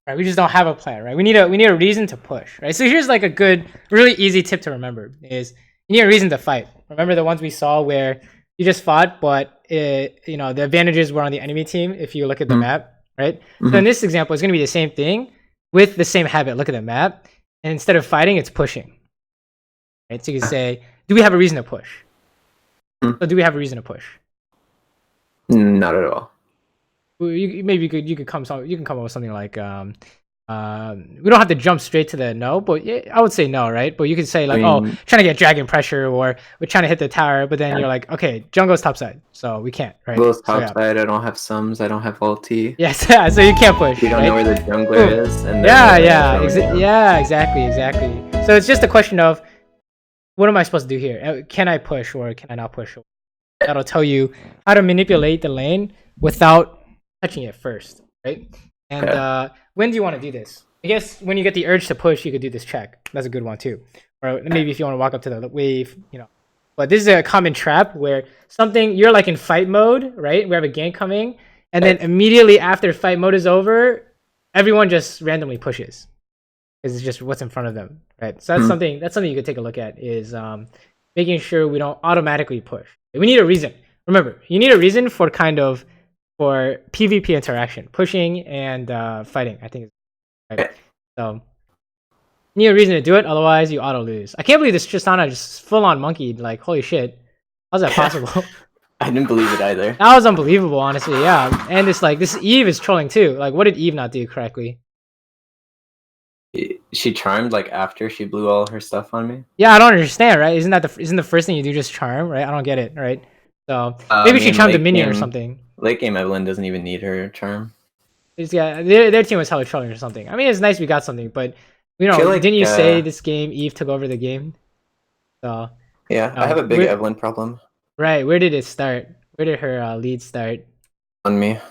Right, we just don't have a plan, right? We need a reason to push, right? So here's like a good, really easy tip to remember: is you need a reason to fight. Remember the ones we saw where you just fought, but the advantages were on the enemy team. If you look at the map, right? So in this example, it's going to be the same thing with the same habit. Look at the map, and instead of fighting, it's pushing. Right? So you can say, do we have a reason to push? So do we have a reason to push? Not at all. Maybe you could come up with something like we don't have to jump straight to the no, but yeah, I would say no, right? But you could say like, trying to get dragon pressure, or we're trying to hit the tower, but then you're like, okay, jungle's top side, so we can't, right? Jungle's So, top side. I don't have sums. I don't have ulti. Yes, yeah, so you can't push. We don't right? know where the jungler is. And Exactly. So it's just a question of what am I supposed to do here? Can I push or can I not push? That'll tell you how to manipulate the lane without touching it first, right? And when do you want to do this? I guess when you get the urge to push, you could do this check. That's a good one too. Or maybe if you want to walk up to the wave, But this is a common trap where you're like in fight mode, right? We have a gank coming, and then immediately after fight mode is over, everyone just randomly pushes. Because it's just what's in front of them, right? So that's something you could take a look at, is making sure we don't automatically push. We need a reason. Remember, you need a reason for PvP interaction, pushing and fighting. I think, right? So you need a reason to do it. Otherwise, you auto lose. I can't believe this Tristana just full on monkeyed. Like, holy shit, how's that possible? I didn't believe it either. That was unbelievable, honestly. Yeah, and it's like this Eve is trolling too. Like, what did Eve not do correctly? She charmed like after she blew all her stuff on me. Yeah, I don't understand, right? Isn't the first thing you do just charm, right? I don't get it, right? So maybe she charmed a minion or something. Late game Evelyn doesn't even need her charm. Yeah, their team was hella trolling or something. I mean, it's nice we got something, but didn't you say this game Eve took over the game? So yeah, I have a big Evelyn problem. Right, where did it start? Where did her lead start? On me. It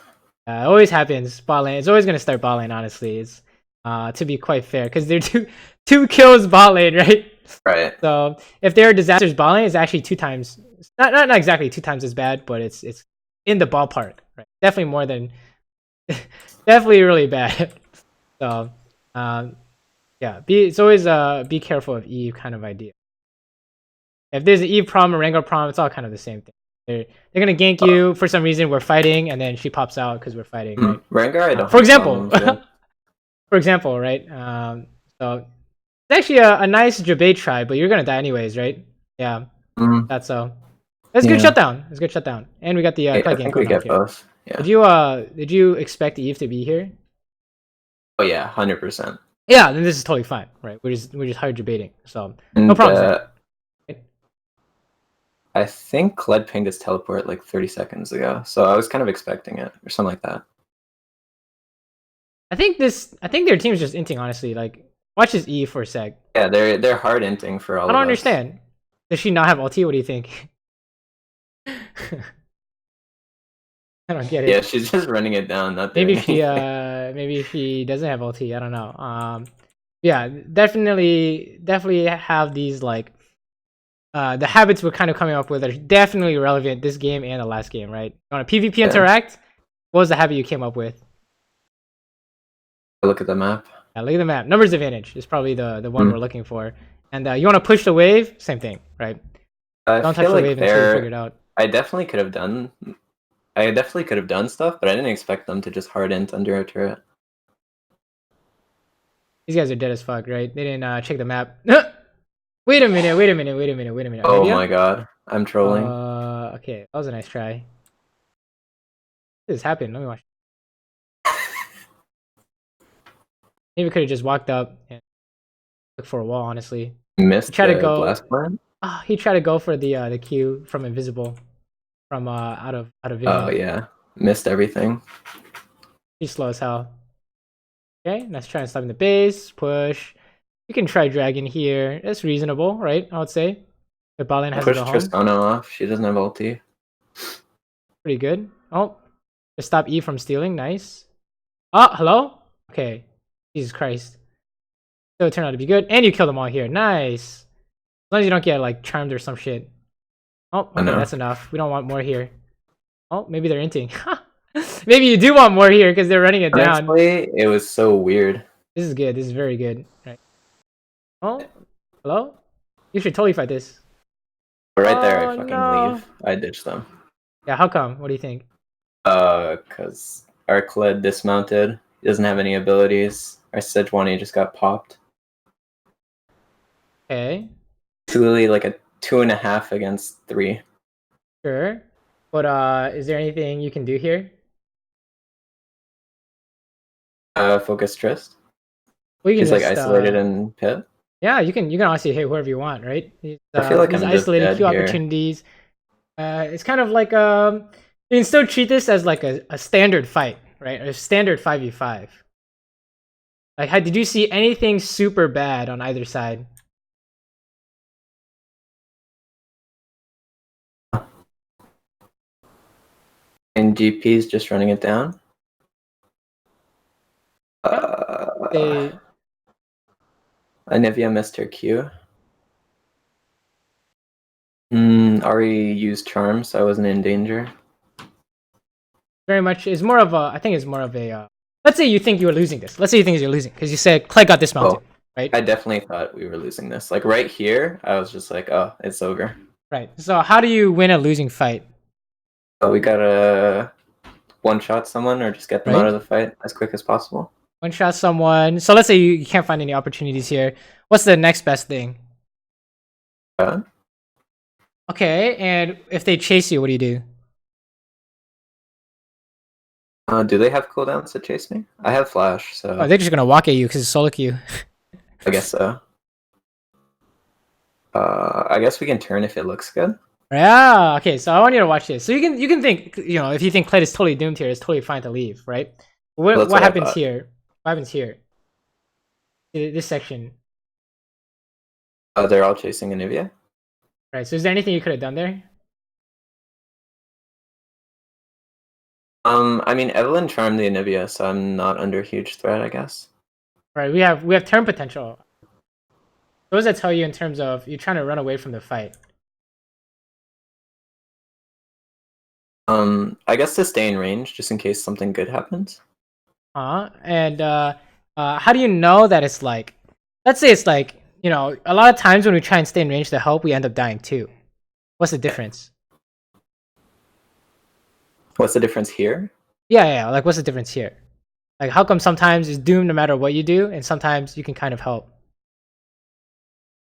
always happens. Bot lane. It's always gonna start bot lane. Honestly, it's to be quite fair, because they're two kills bot lane, right? Right. So if there are disasters bot lane, it's actually 2 times. Not exactly 2 times as bad, but it's in the ballpark, right? Definitely more than, definitely really bad. So, yeah, it's always be careful of Eve kind of idea. If there's an Eve prom or Rengar prom, it's all kind of the same thing. They're gonna gank you for some reason. We're fighting, and then she pops out because we're fighting, right? Rengar, I don't For have example, problems with. for example, right? So it's actually a nice debate try, but you're gonna die anyways, right? Yeah, Mm, that's so. That's a good yeah. shutdown. It's a good shutdown, and we got the I Clay gank think we going on get here. both. Yeah. Did you expect Eve to be here? Oh yeah, 100%. Yeah, then this is totally fine, right? We're just hard debating, so And, no problems there. I think Kled pinged his teleport like 30 seconds ago, so I was kind of expecting it or something like that. I think their team's just inting, honestly. Like, watch this E for a sec. Yeah, they're hard inting for all. I don't of us. understand. Does she not have ulti? What do you think? I don't get it. Yeah, she's just running it down. Not Maybe doing she anything. maybe she doesn't have ulti. I don't know. Yeah, definitely have these like the habits we're kind of coming up with are definitely relevant this game and the last game, right? On a PvP interact, what was the habit you came up with? Look at the map. Yeah, look at the map. Numbers advantage is probably the one we're looking for. And you want to push the wave? Same thing, right? Don't touch the wave until you figure it out. I definitely could have done stuff, but I didn't expect them to just hard int under a turret. These guys are dead as fuck, right? They didn't check the map. Wait a minute. Oh my god, I'm trolling. Okay, that was a nice try. This happened. Let me watch. Maybe could have just walked up and looked for a wall. Honestly, Missed he tried to the go. blast plan. He tried to go for the Q from invisible, from out of vision. Oh yeah, missed everything. He's slow as hell. Okay, let's try and stop in the base. Push. You can try dragon here. That's reasonable, right? I would say. The bot lane has to Push go home. Tristana off. She doesn't have ulti. Pretty good. Oh, just stop E from stealing. Nice. Oh, hello. Okay. Jesus Christ. So it turned out to be good, and you killed them all here. Nice. As long as you don't get like charmed or some shit. Oh, okay, that's enough. We don't want more here. Oh, maybe they're inting. Maybe you do want more here because they're running it down. Honestly, it was so weird. This is good. This is very good. Right. Oh, hello. You should totally fight this. Right there, I fucking leave. I ditched them. Yeah, how come? What do you think? Because our Kled dismounted. He doesn't have any abilities. Our Sejuani just got popped. Okay. It's literally like a 2.5 against 3. Sure. But is there anything you can do here? Focus Trist. Well, you can He's just, like isolated in pit. Yeah, you can honestly hit whoever you want, right? I feel like these I'm isolated Q here. opportunities. It's kind of like you can still treat this as like a standard fight, right? A standard 5v5. Like, did you see anything super bad on either side? And GP's just running it down. Anivia missed her Q. Ari used charm, so I wasn't in danger. Very much is more of a. I think it's more of a. Let's say you think you were losing this. Let's say you think you're losing because you said Clay got dismounted, right? I definitely thought we were losing this. Like right here, I was just like, oh, it's over. Right. So how do you win a losing fight? So we gotta one-shot someone or just get them out of the fight as quick as possible. One-shot someone. So let's say you can't find any opportunities here. What's the next best thing? Okay, and if they chase you, what do you do? Do they have cooldowns to chase me? I have flash, so. Oh, they're just gonna walk at you because it's solo queue. I guess so. I guess we can turn if it looks good. Yeah. Okay. So I want you to watch this. So you can think, if you think Kled is totally doomed here, it's totally fine to leave, right? What happens here? What happens here? This section. They're all chasing Anivia. Right. So is there anything you could have done there? I mean, Evelyn charmed the Anivia, so I'm not under huge threat, I guess. Right. We have turn potential. What does that tell you in terms of you trying to run away from the fight? I guess to stay in range, just in case something good happens. And how do you know that it's like, let's say it's like, you know, a lot of times when we try and stay in range to help, we end up dying too. What's the difference? What's the difference here? Yeah, like what's the difference here? Like how come sometimes it's doomed no matter what you do, and sometimes you can kind of help?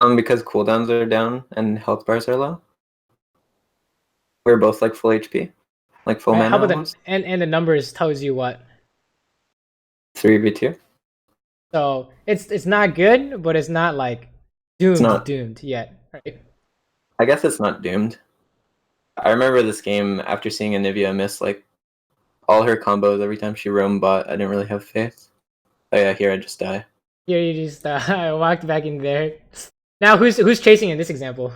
Because cooldowns are down and health bars are low. We're both like full HP, like full Right? How mana about almost. and the numbers tells you what? 3v2. So it's not good, but it's not like It's not. doomed yet. Right? I guess it's not doomed. I remember this game after seeing Anivia miss like all her combos every time she roamed bot. I didn't really have faith. Oh yeah, here I just die. Here you just walked back in there. Now who's chasing in this example?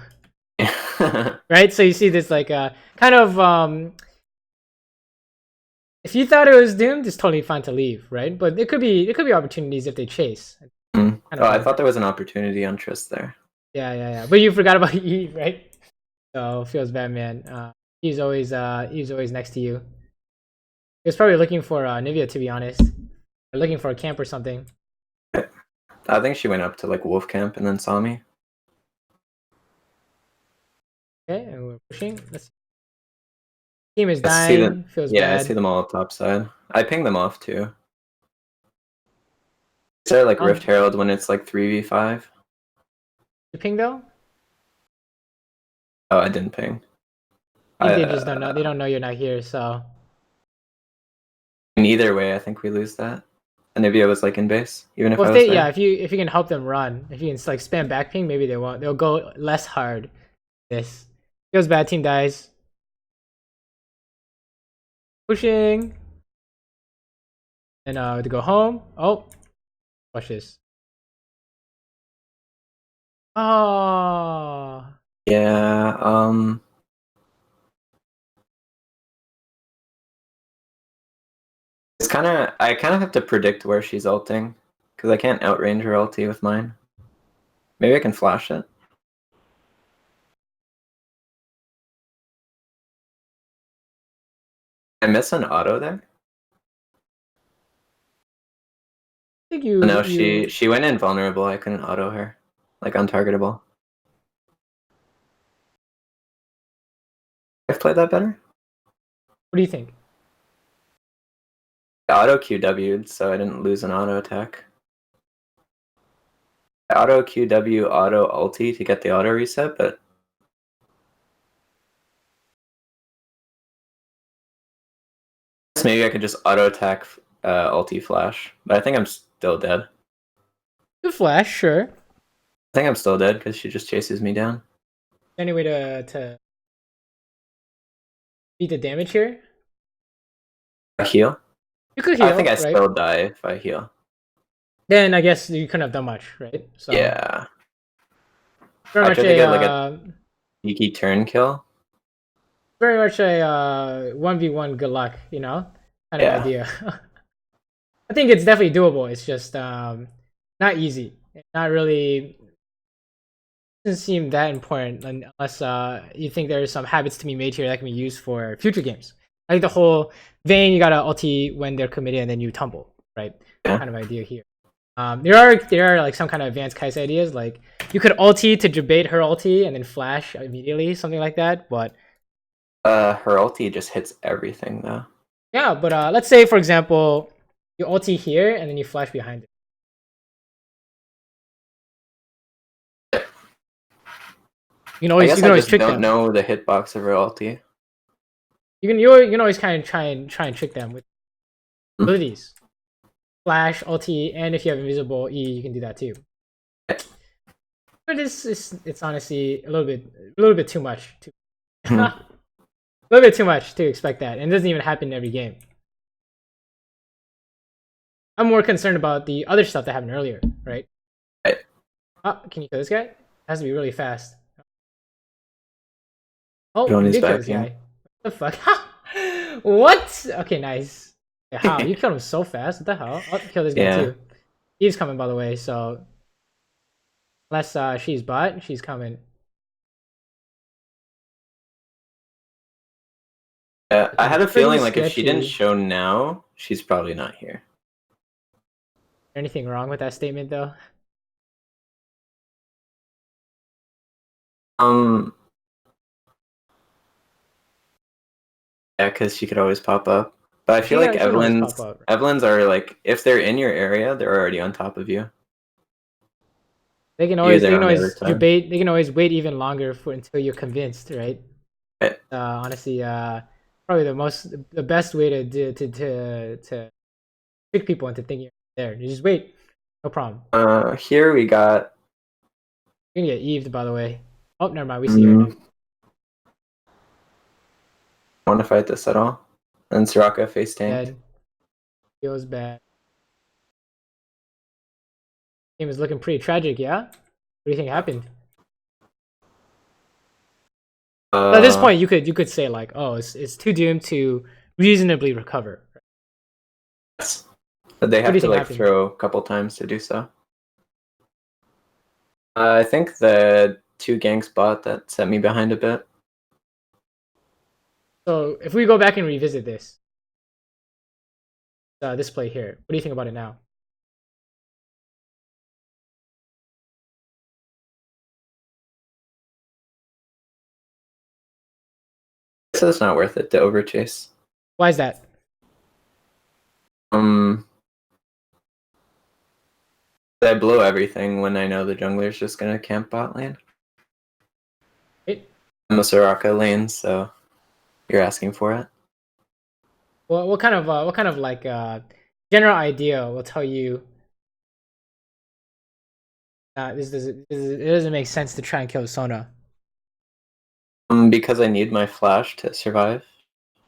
Right? So you see this like kind of if you thought it was doomed, it's totally fine to leave, right? But there could be opportunities if they chase. Oh, I thought there was an opportunity on Trist there. Yeah. But you forgot about Eve, right? So feels bad, man. He's always next to you. He was probably looking for Nivea, to be honest. Or looking for a camp or something. I think she went up to like wolf camp and then saw me. Okay, and we're pushing. Let's see. Team is dying. Feels yeah, bad. I see them all up top side. I ping them off too. Is there like Rift Herald when it's like 3v5? You ping though? Oh, I didn't ping. I think they just don't know. They don't know you're not here, so. In either way, I think we lose that. Anivia was like in base, even if Well, I was there. yeah, if you can help them run, if you can like spam back ping, maybe they won't. They'll go less hard. This feels bad. Team dies. Pushing. And to go home. Oh, watch this. Oh. Yeah. It's I kind of have to predict where she's ulting because I can't outrange her ulti with mine. Maybe I can flash it. I miss an auto there. I think you. No, she went invulnerable. I couldn't auto her, like untargetable. I've played that better. What do you think? I auto QW'd, so I didn't lose an auto attack. I auto QW auto ulti to get the auto reset, but maybe I could just auto attack ulti flash. But I think I'm still dead. Good flash, sure. I think I'm still dead because she just chases me down. Any way to beat the damage here? I heal? You could heal. I think I right? still die if I heal. Then I guess you couldn't have done much, right? So Yeah. very I much tried to get like a sneaky turn kill. very much a 1v1 good luck, you know, kind of idea. I think it's definitely doable. It's just not easy. Not really. Doesn't seem that important unless you think there's some habits to be made here that can be used for future games. I think the whole Vayne, you gotta ulti when they're committed and then you tumble, right? Yeah. Kind of idea here. There are like some kind of advanced Kai'Sa ideas, like you could ulti to debate her ulti and then flash immediately, something like that. But her ulti just hits everything though. yeah, but let's say for example, you ulti here and then you flash behind it. You can always trick them. I don't know the hitbox of her ulti. You can always kind of try and trick them with abilities. Flash, ulti, and if you have invisible E, you can do that too. But it's honestly a little bit too much. A little bit too much to expect that, and it doesn't even happen in every game. I'm more concerned about the other stuff that happened earlier, right? Oh, can you kill this guy? It has to be really fast. Oh, you did kill this guy. What the fuck? What? Okay, nice. Yeah, how? You killed him so fast. What the hell? Oh, kill this guy too. Eve's coming, by the way, so unless she's bot, she's coming. I had a Pretty feeling like if she didn't sketchy. show now, she's probably not here. Anything wrong with that statement though? Yeah, because she could always pop up. But I feel like She can always pop up. Evelyn's are like, if they're in your area, they're already on top of you. They can You're always there on the other side. debate. They can always wait even longer for until you're convinced, right? Right. Honestly, probably the best way to trick people into thinking you're there. You just wait, no problem. Here we got. You're gonna get Eve'd, by the way. Oh, never mind. We see her now. Want to fight this at all? And Soraka face tanked. Dead. Feels bad. Game is looking pretty tragic. Yeah. What do you think happened? At this point, you could say like, oh, it's too doomed to reasonably recover. Yes. But they have to like throw a couple times to do so. I think the 2 ganks bot that set me behind a bit. So if we go back and revisit this play here, what do you think about it now? So it's not worth it to overchase. Why is that? I blow everything when I know the jungler's just gonna camp bot lane. I'm a Soraka lane, so you're asking for it. Well, what kind of like general idea will tell you it doesn't make sense to try and kill Sona? Because I need my flash to survive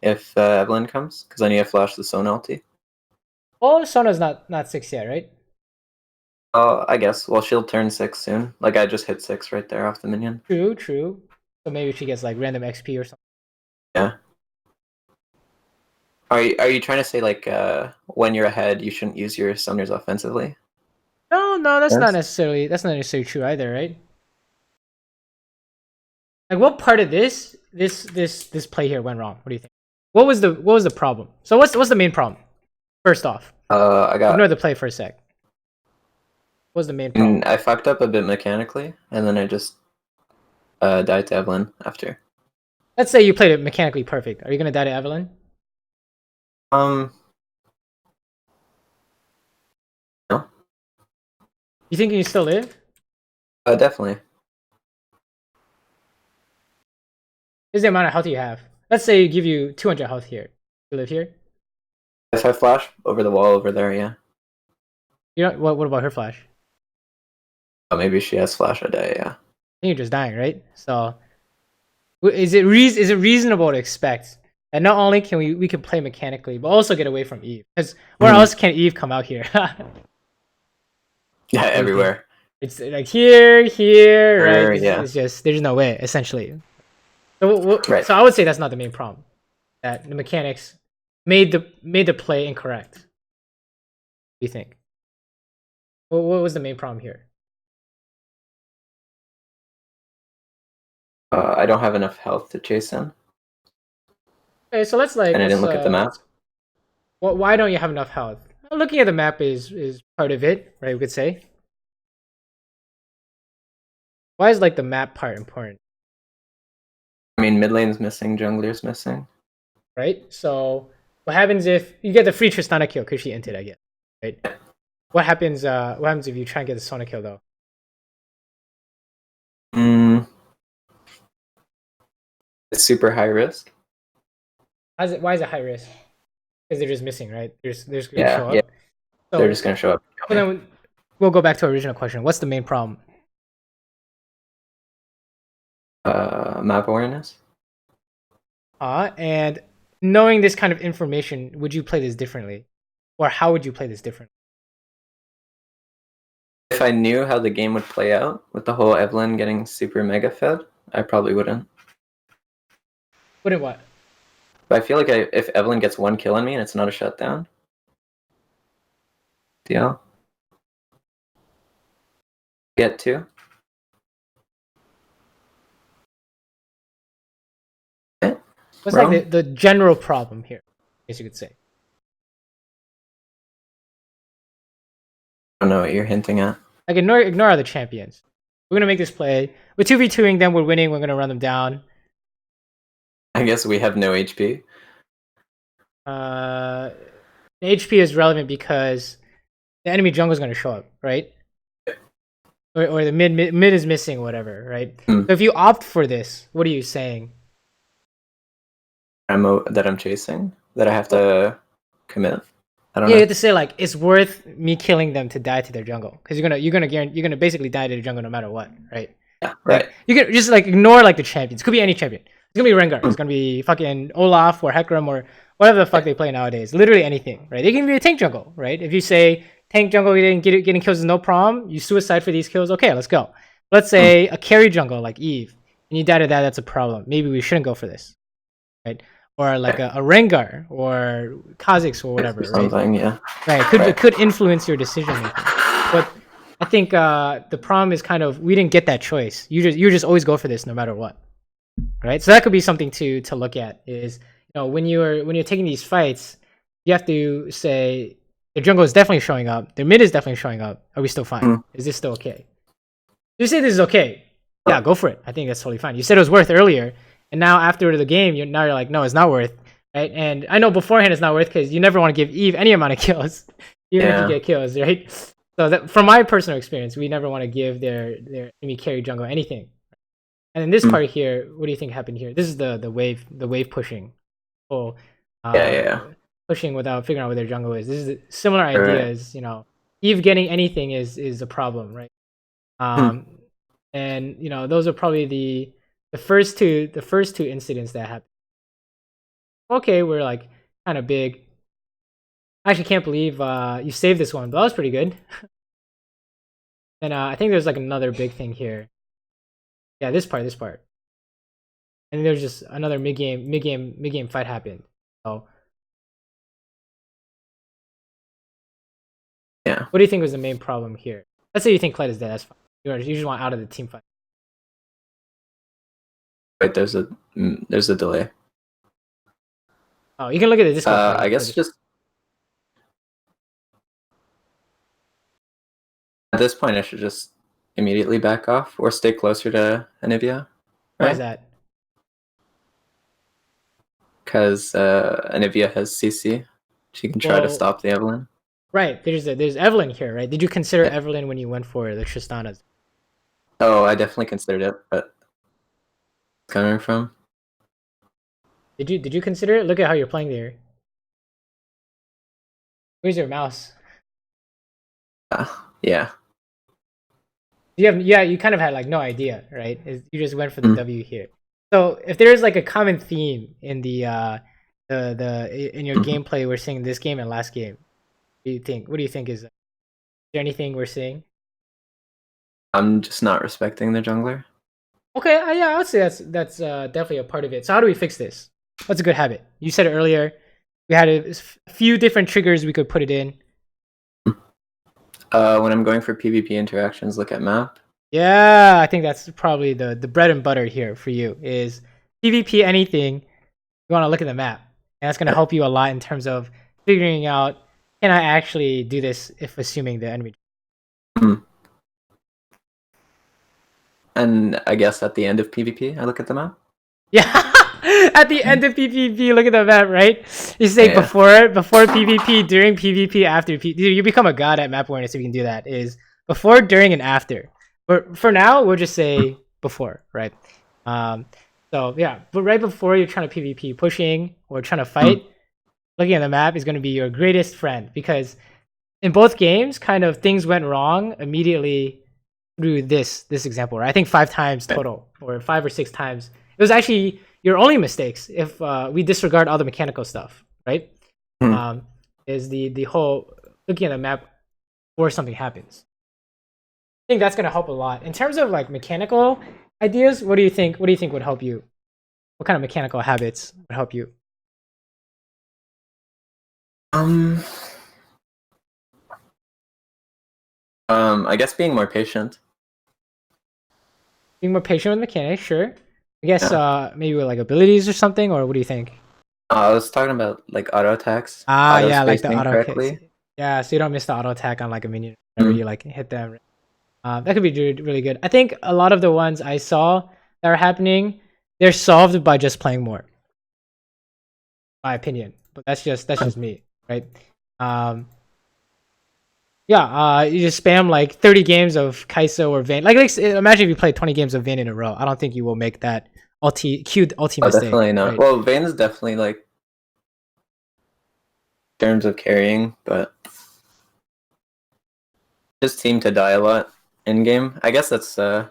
if Evelyn comes, because I need to flash the Sona ulti. Oh, Sona's not 6 yet, right? Oh, I guess. Well, she'll turn 6 soon. Like, I just hit 6 right there off the minion. True. So maybe she gets like random XP or something. Yeah. Are you trying to say like when you're ahead, you shouldn't use your summoners offensively? No, that's not necessarily true either, right? Like, what part of this play here went wrong? What do you think? What was the problem? So what's the main problem? First off, ignore the play for a sec. What was the main problem? I fucked up a bit mechanically, and then I just died to Evelyn after. Let's say you played it mechanically perfect. Are you gonna die to Evelyn? No. You think you still live? Definitely. Is the amount of health you have? Let's say you give you 200 health here. You live here? If I flash over the wall over there, yeah. You know what about her flash? Oh, maybe she has flash, I die, yeah. I think you're just dying, right? So is it reasonable to expect that not only can we can play mechanically, but also get away from Eve? Because where else can Eve come out here? Yeah, everywhere. It's like here, right? Yeah. It's just there's no way, essentially. So, right. So I would say that's not the main problem. That the mechanics made the play incorrect. What do you think? What was the main problem here? I don't have enough health to chase him. Okay, so let's like. And I didn't look at the map. Well, why don't you have enough health? Looking at the map is part of it, right? We could say. Why is like the map part important? I mean, mid lane's missing, jungler's missing. Right? So what happens if you get the free Tristana kill because she entered, I guess. Right? What happens if you try and get the Sona kill though? It's super high risk. Why is it high risk? Because they're just missing, right? They're gonna show up. Yeah. So, they're just gonna show up. So then we'll go back to our original question. What's the main problem? Map awareness. And knowing this kind of information, would you play this differently? Or how would you play this differently? If I knew how the game would play out with the whole Evelyn getting super mega fed, I probably wouldn't. Wouldn't what? But I feel like if Evelyn gets 1 kill on me and it's not a shutdown, deal. Get 2. What's like the general problem here, I guess you could say? I don't know what you're hinting at. Like ignore other champions. We're gonna make this play. We're 2v2ing them, we're winning, we're gonna run them down. I guess we have no HP. HP is relevant because the enemy jungle is gonna show up, right? Or the mid is missing, or whatever, right? So if you opt for this, what are you saying? That I'm chasing? That I have to commit? I don't know. You have to say like it's worth me killing them to die to their jungle, because you're gonna basically die to their jungle no matter what, right? Yeah, right. Like, you can just like ignore like the champions. It could be any champion. It's gonna be Rengar. It's gonna be fucking Olaf or Hecarim or whatever the fuck they play nowadays. Literally anything, right? They can be a tank jungle, right? If you say tank jungle getting kills is no problem, you suicide for these kills. Okay, let's go. Let's say a carry jungle like Eve, and you die to that. That's a problem. Maybe we shouldn't go for this, right? Or like a Rengar or Kha'Zix or whatever, Something, right? Yeah. Right. It could influence your decision making. But I think the problem is kind of we didn't get that choice. You just always go for this no matter what, right? So that could be something to look at. Is when you're taking these fights, you have to say the jungle is definitely showing up, their mid is definitely showing up. Are we still fine? Is this still okay? You say this is okay, yeah, go for it. I think that's totally fine. You said it was worth earlier, and now after the game, you're like, no, it's not worth, right? And I know beforehand it's not worth because you never want to give Eve any amount of kills, even if you get kills, right? So that, from my personal experience, we never want to give their enemy carry jungle anything. And in this part here, what do you think happened here? This is the wave pushing, pushing without figuring out where their jungle is. This is a similar idea as Eve getting anything is a problem, right? And those are probably the first two incidents that happened. Okay, we're like kind of big. I actually can't believe you saved this one, but that was pretty good. And I think there's like another big thing here. Yeah, this part. And then there's just another mid game fight happened. So yeah. What do you think was the main problem here? Let's say you think Kled is dead. That's fine. You just want out of the team fight. Wait, there's a delay. Oh, you can look at the Discord. I guess just at this point, I should just immediately back off or stay closer to Anivia. Right? Why is that? Because Anivia has CC. She can try to stop the Evelyn. Right. There's Evelyn here, right? Did you consider Evelyn when you went for the Tristanas? Oh, I definitely considered it, but coming from. Did you consider it? Look at how you're playing there. Where's your mouse? Yeah. You kind of had like no idea, right? You just went for the W here. So if there's like a common theme in the in your gameplay we're seeing this game and last game, what do you think is there anything we're seeing? I'm just not respecting the jungler. Okay, yeah, I would say that's definitely a part of it. So how do we fix this? What's a good habit? You said it earlier. We had a few different triggers we could put it in. When I'm going for PvP interactions, look at map. Yeah, I think that's probably the bread and butter here for you is PvP anything. You want to look at the map, and that's going to help you a lot in terms of figuring out, can I actually do this if assuming the enemy. And I guess at the end of PvP, I look at the map. Yeah. At the end of PvP, look at the map, right? You say before PvP, during PvP, after PvP. You become a god at map awareness if you can do that. Is before, during, and after. But for now, we'll just say before, right? So yeah, but right before you're trying to PvP, pushing or trying to fight, looking at the map is going to be your greatest friend, because in both games, kind of things went wrong immediately through this example, right? I think 5 times total, or 5 or 6 times. It was actually your only mistakes if we disregard all the mechanical stuff, right? Is the whole looking at the map before something happens. I think that's going to help a lot. In terms of like mechanical ideas, what do you think would help you? What kind of mechanical habits would help you? I guess being more patient. Being more patient with mechanics, sure. I guess maybe with like abilities or something, or what do you think? I was talking about like auto attacks, Ah, auto yeah, like the spacing auto kicks. correctly. Yeah, so you don't miss the auto attack on like a minion whenever you like hit them. That could be really good. I think a lot of the ones I saw that are happening, they're solved by just playing more. My opinion, but that's just me, right? Yeah, you just spam like 30 games of Kai'Sa or Vayne. Like imagine if you play 20 games of Vayne in a row. I don't think you will make that cute ulti Oh, mistake. definitely not. Right? Well, Vayne's definitely like in terms of carrying, but just seem to die a lot in game. I guess that's mid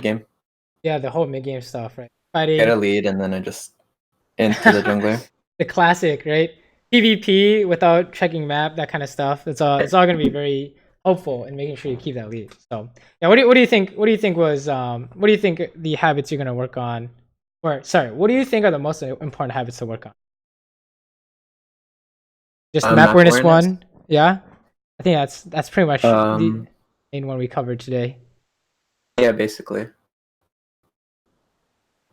game. Yeah, the whole mid game stuff, right? Get a Fighting lead and then I just into the jungler. the classic, right? PvP without checking map, that kind of stuff. It's all going to be very helpful in making sure you keep that lead. So yeah, what do you think? What do you think the habits you're going to work on? Or sorry, what do you think are the most important habits to work on? Just map awareness one, yeah. I think that's pretty much the main one we covered today. Yeah, basically.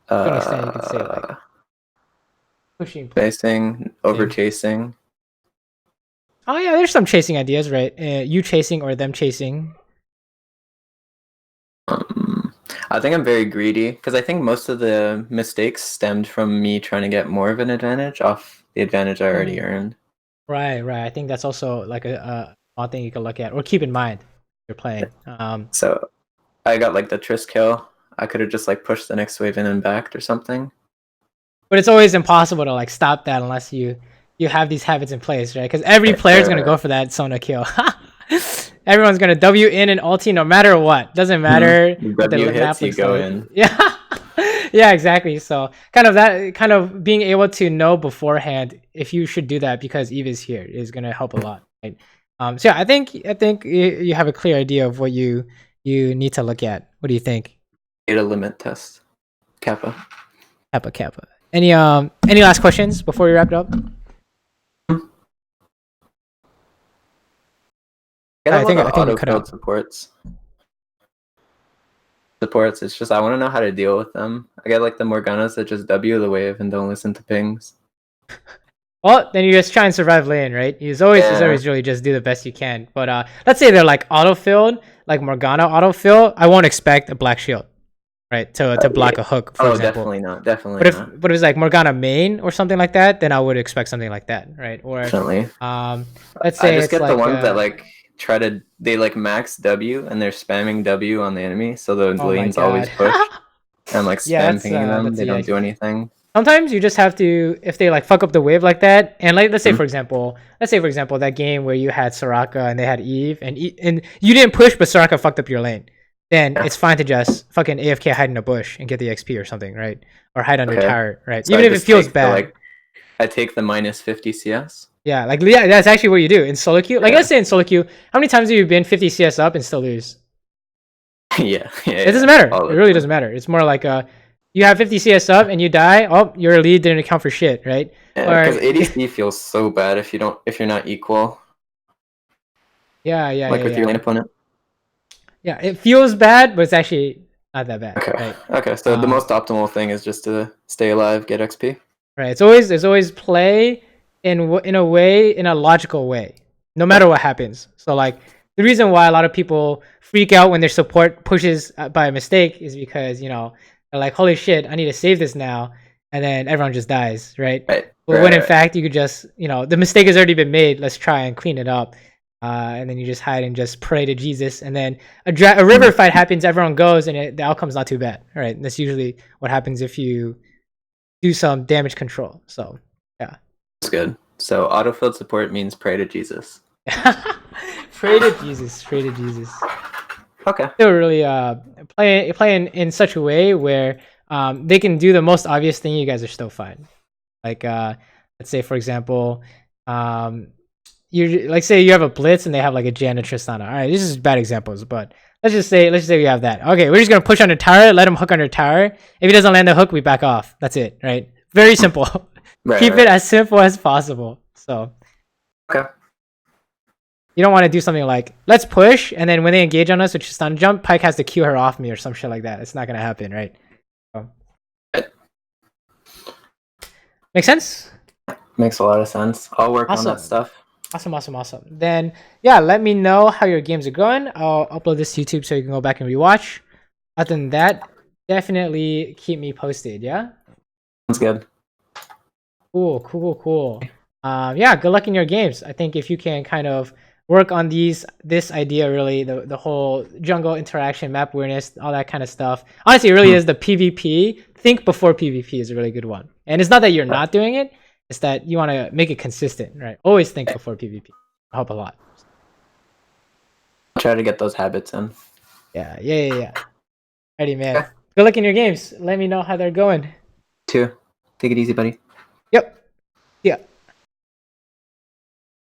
To an extent, you could say like pushing, spacing, over chasing. Oh yeah, there's some chasing ideas, right? You chasing or them chasing. I think I'm very greedy because I think most of the mistakes stemmed from me trying to get more of an advantage off the advantage I already earned. Right. I think that's also like a odd thing you can look at or keep in mind if you're playing. So I got like the Triss kill. I could have just like pushed the next wave in and backed or something. But it's always impossible to like stop that unless you have these habits in place, right? Because every player is gonna go for that Sona kill. Everyone's gonna W in and ulti no matter what. Doesn't matter. W hits, you go in. Yeah. Yeah, exactly. So kind of being able to know beforehand if you should do that because Eve is here is gonna help a lot, right? So yeah, I think you have a clear idea of what you need to look at. What do you think? Get a limit test. Kappa. Any last questions before we wrap it up? I think you cut out supports. It's just I want to know how to deal with them. I get like the Morganas that just W the wave and don't listen to pings. Well, then you just try and survive lane, right? It's always really just do the best you can. But let's say they're like autofilled, like Morgana autofill. I won't expect a black shield, right? To block a hook, for example. Definitely but not. But if it's like Morgana main or something like that, then I would expect something like that, right? Or definitely. Let's say I just get like, the ones that like they like max W and they're spamming W on the enemy, so the lanes always push. And like spam pinging them, they don't do anything. Sometimes you just have to, if they like fuck up the wave like that, and like let's say for example that game where you had Soraka and they had Eve and you didn't push, but Soraka fucked up your lane. Then it's fine to just fucking AFK hide in a bush and get the XP or something, right? Or hide under tower, right? So even if it feels bad. I take the minus 50 CS. Yeah, that's actually what you do in solo queue. Like let's say in solo queue, how many times have you been 50 CS up and still lose? Yeah. It doesn't matter. It really doesn't matter. It's more like you have 50 CS up and you die. Oh, your lead didn't account for shit, right? Yeah, because ADC feels so bad if you're not equal. Yeah. Like with your lane opponent. Yeah, it feels bad, but it's actually not that bad. Okay. Right? Okay. So the most optimal thing is just to stay alive, get XP. Right. It's always play in a logical way, no matter what happens. So like the reason why a lot of people freak out when their support pushes by mistake is because they're like, holy shit, I need to save this now, and then everyone just dies, right? But when in fact you could just the mistake has already been made. Let's try and clean it up. And then you just hide and just pray to Jesus, and then a river fight happens. Everyone goes, and the outcome's not too bad, right? And that's usually what happens if you do some damage control. So yeah, that's good. So autofilled support means pray to Jesus. Pray to Jesus. Okay. They're really playing in such a way where they can do the most obvious thing. You guys are still fine. Like let's say for example, you say you have a blitz and they have like a Jan and Tristana. All right, this is bad examples, but let's just say we have that. Okay, we're just gonna push under tower, let him hook under tower. If he doesn't land the hook, we back off. That's it, right? Very simple. Keep it as simple as possible. So okay. You don't want to do something like, let's push, and then when they engage on us, which is stun jump, Pyke has to cue her off me or some shit like that. It's not gonna happen, right? So. Make sense? Makes a lot of sense. I'll work on Awesome. that stuff. Awesome. Then, yeah, let me know how your games are going. I'll upload this to YouTube so you can go back and rewatch. Other than that, definitely keep me posted, yeah? Sounds good. Cool. Yeah, good luck in your games. I think if you can kind of work on this idea, really, the whole jungle interaction, map awareness, all that kind of stuff. Honestly, it really is the PvP. Think before PvP is a really good one. And it's not that you're not doing it. It's that you want to make it consistent, right? Always think before PvP. Help a lot. Try to get those habits in. Yeah. Alrighty, man. Good luck in your games. Let me know how they're going. Too. Take it easy, buddy. Yep. Yeah.